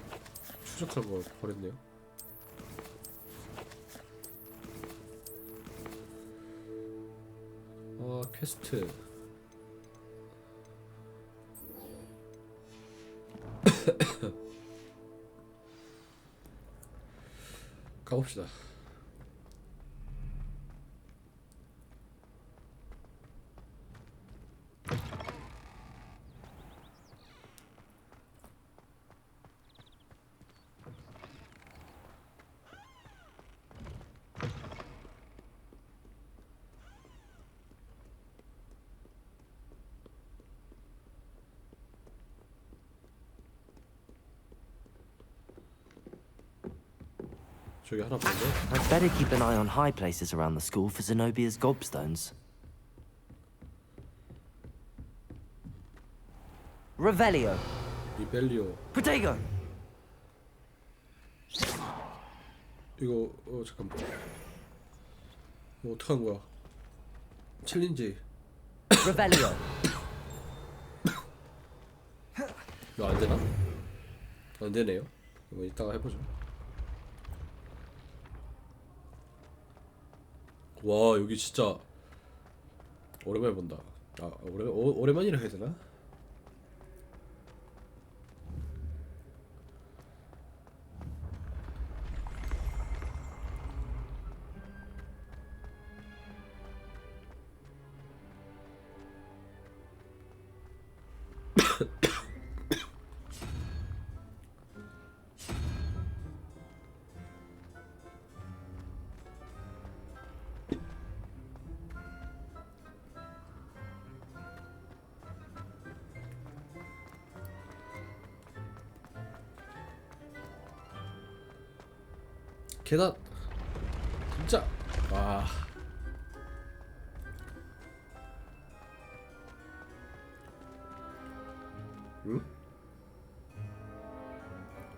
추적할 거 버렸네요. 퀘스트. 가봅시다. 저기 하나 보네. I'd better keep an eye on high places around the school for Zenobia's gobstones. Revelio. 리벨리오. Protego. 이거 잠깐만. 이거 어떡한 거야? 챌린지. Revelio. 이거 안 되나? 안 되네요. 이거 이따가 해보죠. 와, 여기 진짜 오랜만에 본다. 오랜만이라 해야 되나? 계단 진짜 와. 응?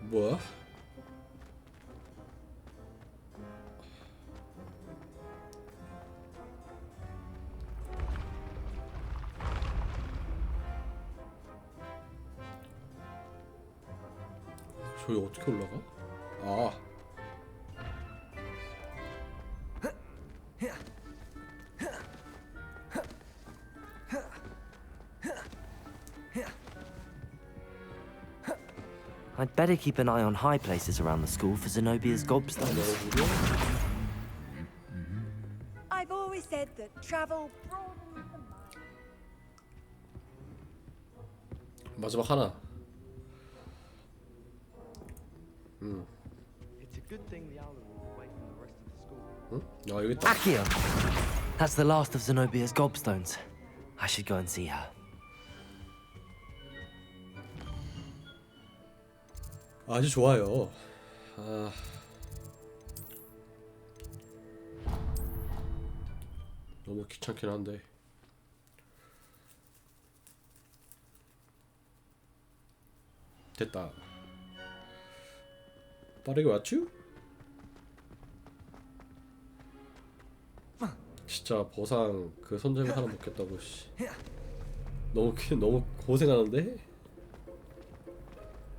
뭐야? 저기 어떻게 올라가? 아. I'd better keep an eye on high places around the school for Zenobia's gobstones. I've always said that travel broadens the mind. 마지막 하나. It's a good thing the owl was away from the rest of the school. 응? 아 여기 있다. Accio! That's the last of Zenobia's gobstones. I should go and see her. 아주 좋아요. 아. 너무 귀찮긴 한데. 됐다. 빠르게 왔쥬? 진짜 보상 그 손잡이 하나 먹겠다고 씨. 너무 고생하는데?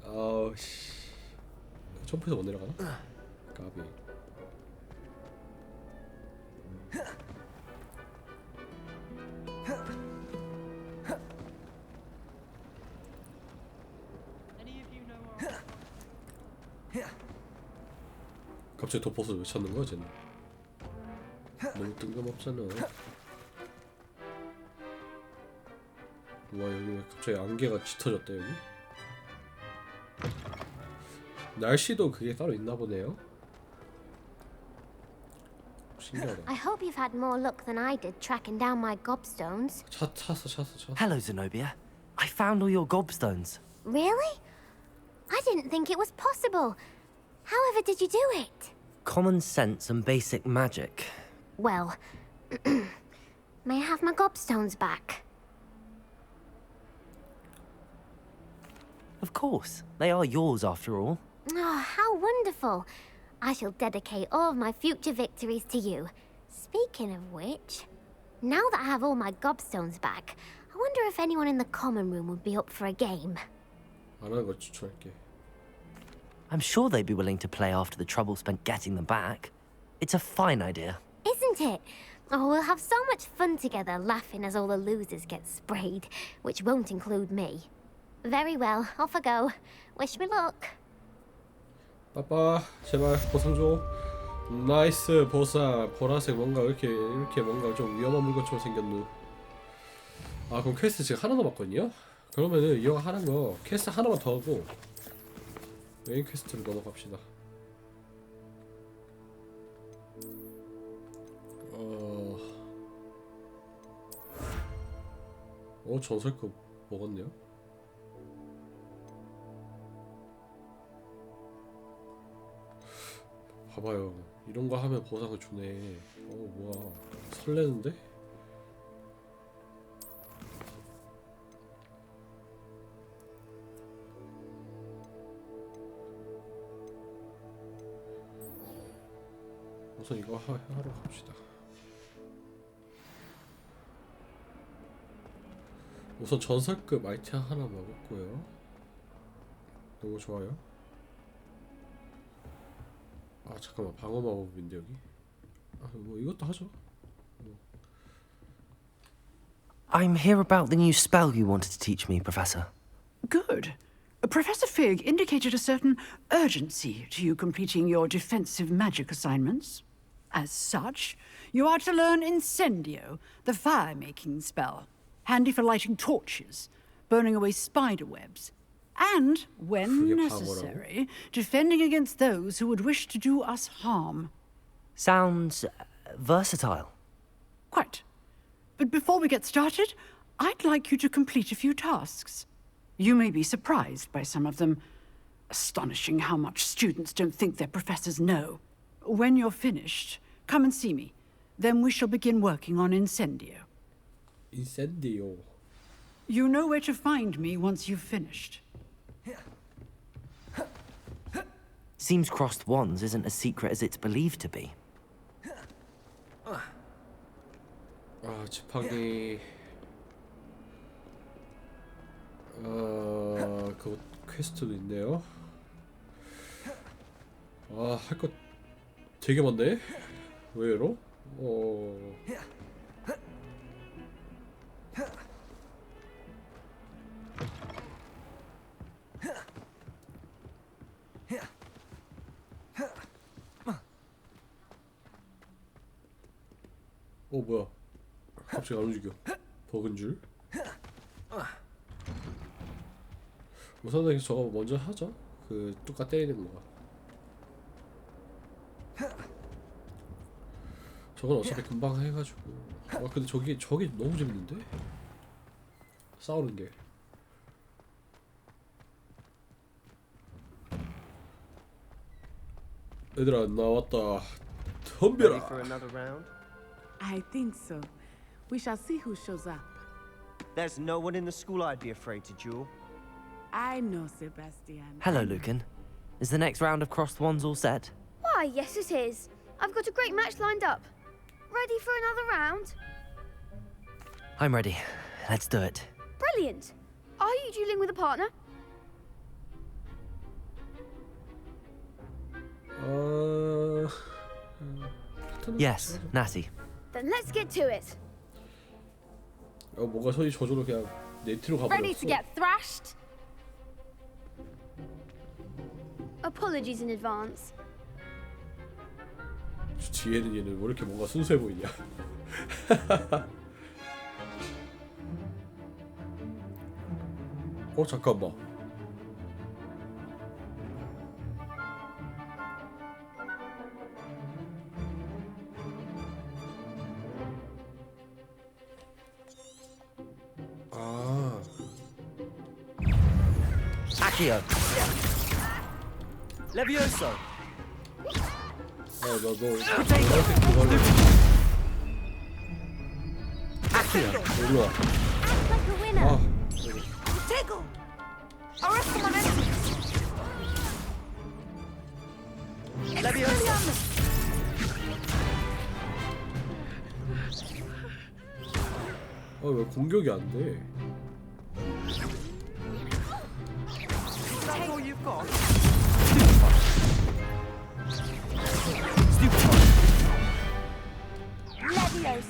아우 씨. 점프해서 못 내려가나? 까비. 갑자기 도포스 왜 찾는 거야 쟤는? 너무 뜬금없잖아. 와 여기 왜 갑자기 안개가 짙어졌다 여기? 날씨도 그게 따로 있나 보네요. 신기하다. I hope you've had more luck than I did tracking down my gobstones. 찾았어. Hello, Zenobia. I found all your gobstones. Really? I didn't think it was possible. However did you do it? Common sense and basic magic. Well, may I have my gobstones back? Of course. They are yours after all. Oh, how wonderful. I shall dedicate all of my future victories to you. Speaking of which, now that I have all my gobstones back, I wonder if anyone in the common room would be up for a game. 안 하는 거 추천할게. I'm sure they'd be willing to play after the trouble spent getting them back. It's a fine idea. Isn't it? Oh, we'll have so much fun together laughing as all the losers get sprayed, which won't include me. Very well, off I go. Wish me luck. 빠빠 제발 보상 줘. 나이스 보상. 보라색 뭔가 이렇게 뭔가 좀 위험한 물건처럼 생겼누. 아 그럼 퀘스트 지금 하나 남았거든요. 그러면은 이거 하는 거 퀘스트 하나만 더 하고 메인 퀘스트로 넘어갑시다. 전설급 먹었네요. 봐봐요. 이런 거 하면 보상을 주네. 뭐야. 설레는데? 우선 이거 하러 갑시다. 우선 전설급 아이템 하나 먹었고요. 너무 좋아요. 아 잠깐만 방어 마법인데 여기. 뭐 이것도 하죠. I'm here about the new spell you wanted to teach me, Professor. Good. Professor Fig indicated a certain urgency to you completing your defensive magic assignments. As such, you are to learn Incendio, the fire-making spell, handy for lighting torches, burning away spider webs, and, when necessary, defending against those who would wish to do us harm. Sounds versatile. Quite. But before we get started, I'd like you to complete a few tasks. You may be surprised by some of them. Astonishing how much students don't think their professors know. When you're finished, come and see me. Then we shall begin working on Incendio. Incendio. You know where to find me once you've finished. Seems crossed wands isn't as secret as it's believed to be. 지팡이. 그거 퀘스트도 있네요. 할 거 되게 많네. 왜로? 뭐야? 갑자기 안 움직여. 버그인 줄. 우선은 저거 먼저 하죠. 그 뚜까 때리는 거. 저건 어차피 금방 해가지고. 근데 저기 너무 재밌는데? 싸우는 게. 얘들아 나왔다. 덤벼라. Ready for another round? I think so. We shall see who shows up. There's no one in the school I'd be afraid to duel. I know, Sebastian. Hello, Lucan. Is the next round of crossed wands all set? Why, yes it is. I've got a great match lined up. Ready for another round? I'm ready. Let's do it. Brilliant. Are you dueling with a partner? Yes, Natty. Then let's get to it. 뭔가 손이 저절로 그냥 네트로 가버렸어. Ready to get thrashed? Apologies in advance. 뒤에는 얘는 왜 이렇게 뭔가 순수해 보이냐. 잠깐만. Accio. Levioso. 너 이렇게 그걸로. Accio. 일로 와. Like a winner. Tickle! Arrest the momentum! Levioso. 왜 공격이 안 돼? That's all you've got.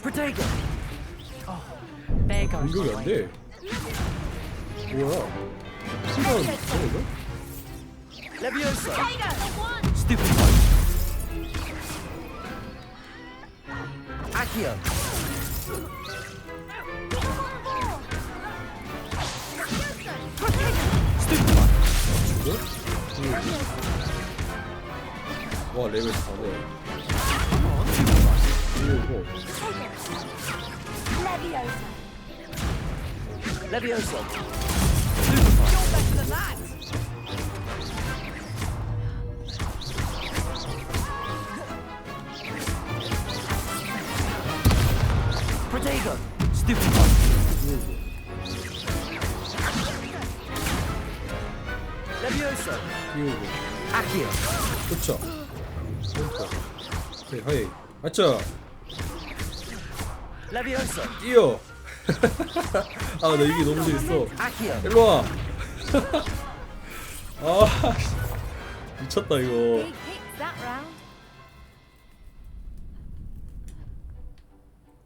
Protego! There goes. 공격이 안 돼. 뭐야? 피가 있어 이거? Levioso. Stupid one. Accio. Stupid one. 와 레벨 4네. Levioso. You're better than that! Protego. Stupid one. Levioso. 띄우고. Accio. 그쵸. 헤이 맞죠? Levioso. 뛰어. 나 이게 너무 재밌어. Accio. 일로 와. 미쳤다 이거. Big hits that round.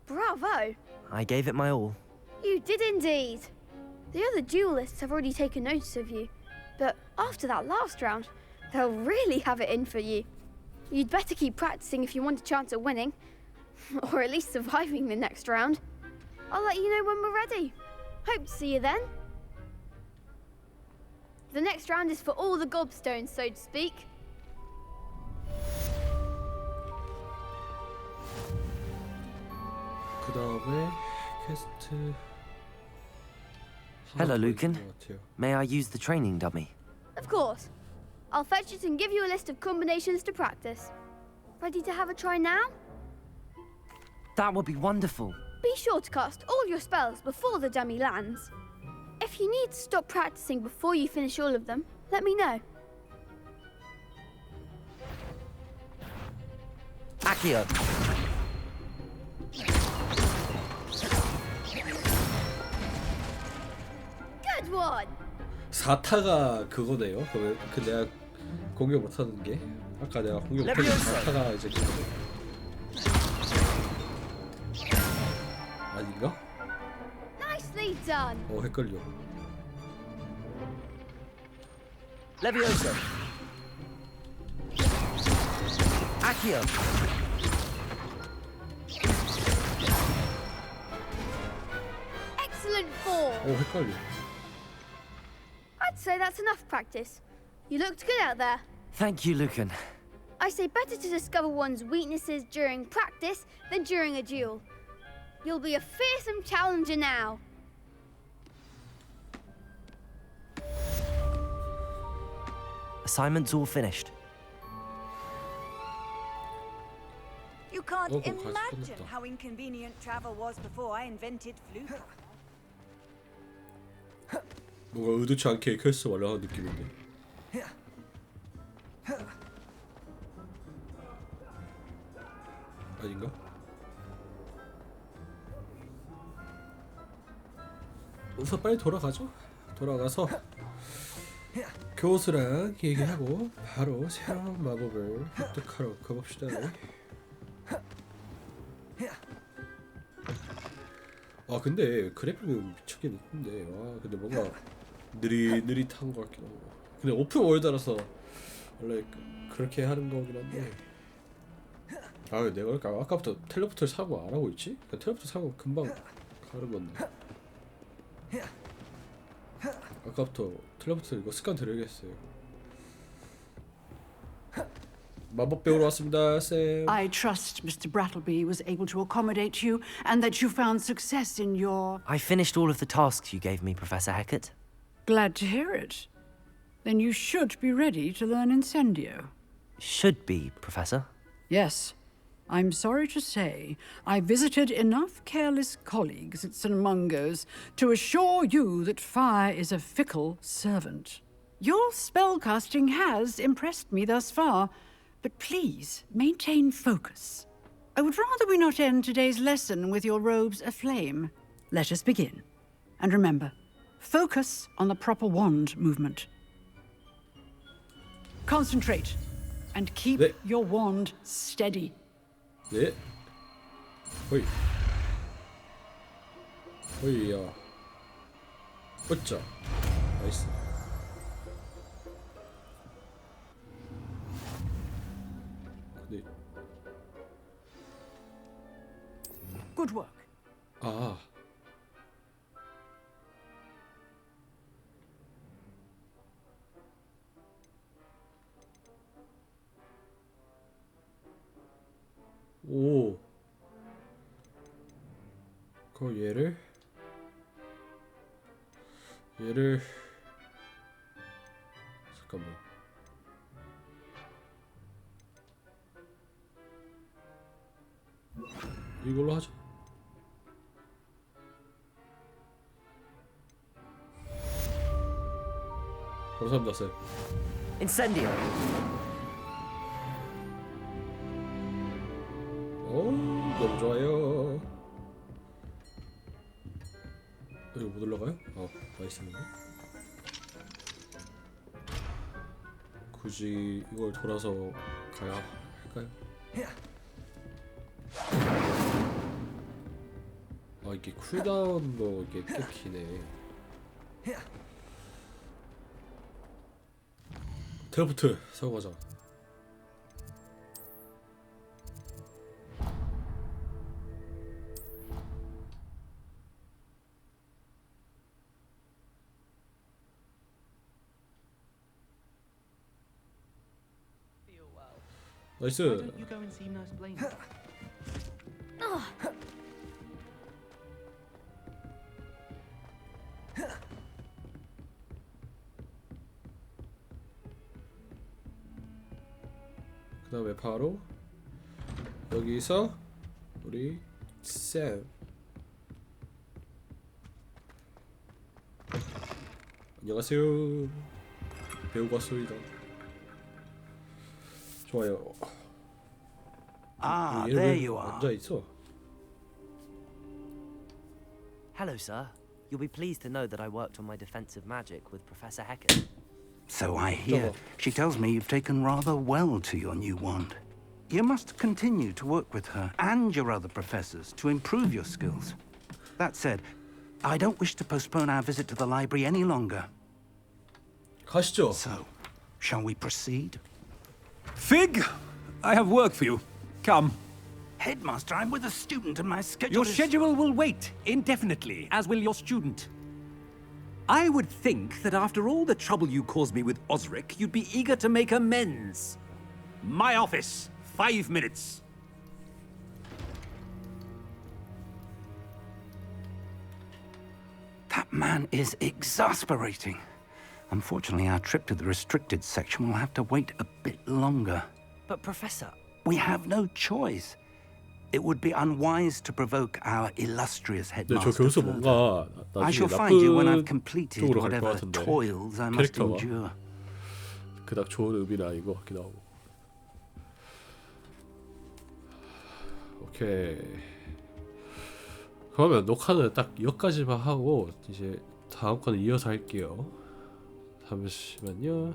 Bravo. I gave it my all. You did indeed. The other duelists have already taken notice of you, but after that last round, they'll really have it in for you. You'd better keep practicing if you want a chance at winning, or at least surviving the next round. I'll let you know when we're ready. Hope to see you then. The next round is for all the gobstones, so to speak. 그 다음에 퀘스트. Hello, Lucan. May I use the training dummy? Of course. I'll fetch it and give you a list of combinations to practice. Ready to have a try now? That would be wonderful. Be sure to cast all your spells before the dummy lands. If you need to stop practicing before you finish all of them, let me know. Accio. Good one! 4타가 그거네요. 그 내가 공격 못하는 게 아까 내가 공격 못하는 4타가 이제 그거네. 아닌가? Nicely done! 헷갈려. Levioso. Accio. Excellent form! 헷갈려. I'd say that's enough practice. You looked good out there. Thank you, Lucan. I say better to discover one's weaknesses during practice than during a duel. You'll be a fearsome challenger now. Assignment's all finished. You can't Oh, quite imagine finished. how inconvenient travel was before I invented flute. 뭔가 의도치 않게 퀘스트 완료한 느낌인데. 아닌가? 우선 빨리 돌아가죠. 돌아가서 교수랑 얘기하고 바로 새로운 마법을 획득하러 가봅시다. 아 근데 그래픽은 미쳤긴 있는데 와 근데 뭔가 느릿한 것 같긴 하고 근데 오픈 월드라서 원래 그렇게 하는 거긴 한데 아 내가 아까부터 텔레포트를 사고 안 하고 있지? 그러니까 텔레포트 사고 금방 가는 건데 아까부터 텔레포트 이거 습관 들여야겠어요. 마법 배우러 왔습니다, 쌤. I trust Mr. Brattleby was able to accommodate you and that you found success in your... I finished all of the tasks you gave me, Professor Hackett. Glad to hear it. Then you should be ready to learn Incendio. Should be, Professor. Yes. I'm sorry to say, I visited enough careless colleagues at St. Mungo's to assure you that fire is a fickle servant. Your spellcasting has impressed me thus far, but please maintain focus. I would rather we not end today's lesson with your robes aflame. Let us begin. And remember, focus on the proper wand movement. Concentrate and keep your wand steady. 네. 호이. 호이야. 어짜. 나이스. 근데 Good work. 아. 오. 그럼 얘를 잠깐만. 이걸로 하자. 감사합니다, 쌤. Incendio. 오, 너무 좋아요. 이거 못 올라가요? 나이스는데. 굳이 이걸 돌아서 가야 할까요? 아 이게 쿨다운도 이게 꽤 기네. 텔레포트 사고 가자. 나이스. 그 다음에 바로 여기서 우리 쌤 안녕하세요. 배우고 왔습니다. 좋아요. Ah, 얘 there 왜 you are. 앉아 있어? Hello, sir. You'll be pleased to know that I worked on my defensive magic with Professor Hecken. So I hear. She tells me you've taken rather well to your new wand. You must continue to work with her and your other professors to improve your skills. That said, I don't wish to postpone our visit to the library any longer. 가시죠. So, shall we proceed? Fig, I have work for you. Come. Headmaster, I'm with a student and my schedule Your is... schedule will wait indefinitely, as will your student. I would think that after all the trouble you caused me with Osric, you'd be eager to make amends. My office, 5 minutes. That man is exasperating. Unfortunately, our trip to the restricted section will have to wait a bit longer. But, Professor... We have no choice. It would be unwise to provoke our illustrious 근데 저 headmaster 교수 further. 뭔가 I 나중에 shall find you when I've 나쁜 completed 쪽으로 갈 것 whatever 같은데 toils I must 캐릭터가 endure. 그닥 좋은 의미는 아닌 것 같기도 하고. 오케이. 그러면 녹화는 딱 여기까지만 하고 이제 다음 거는 이어서 할게요. 잠시만요.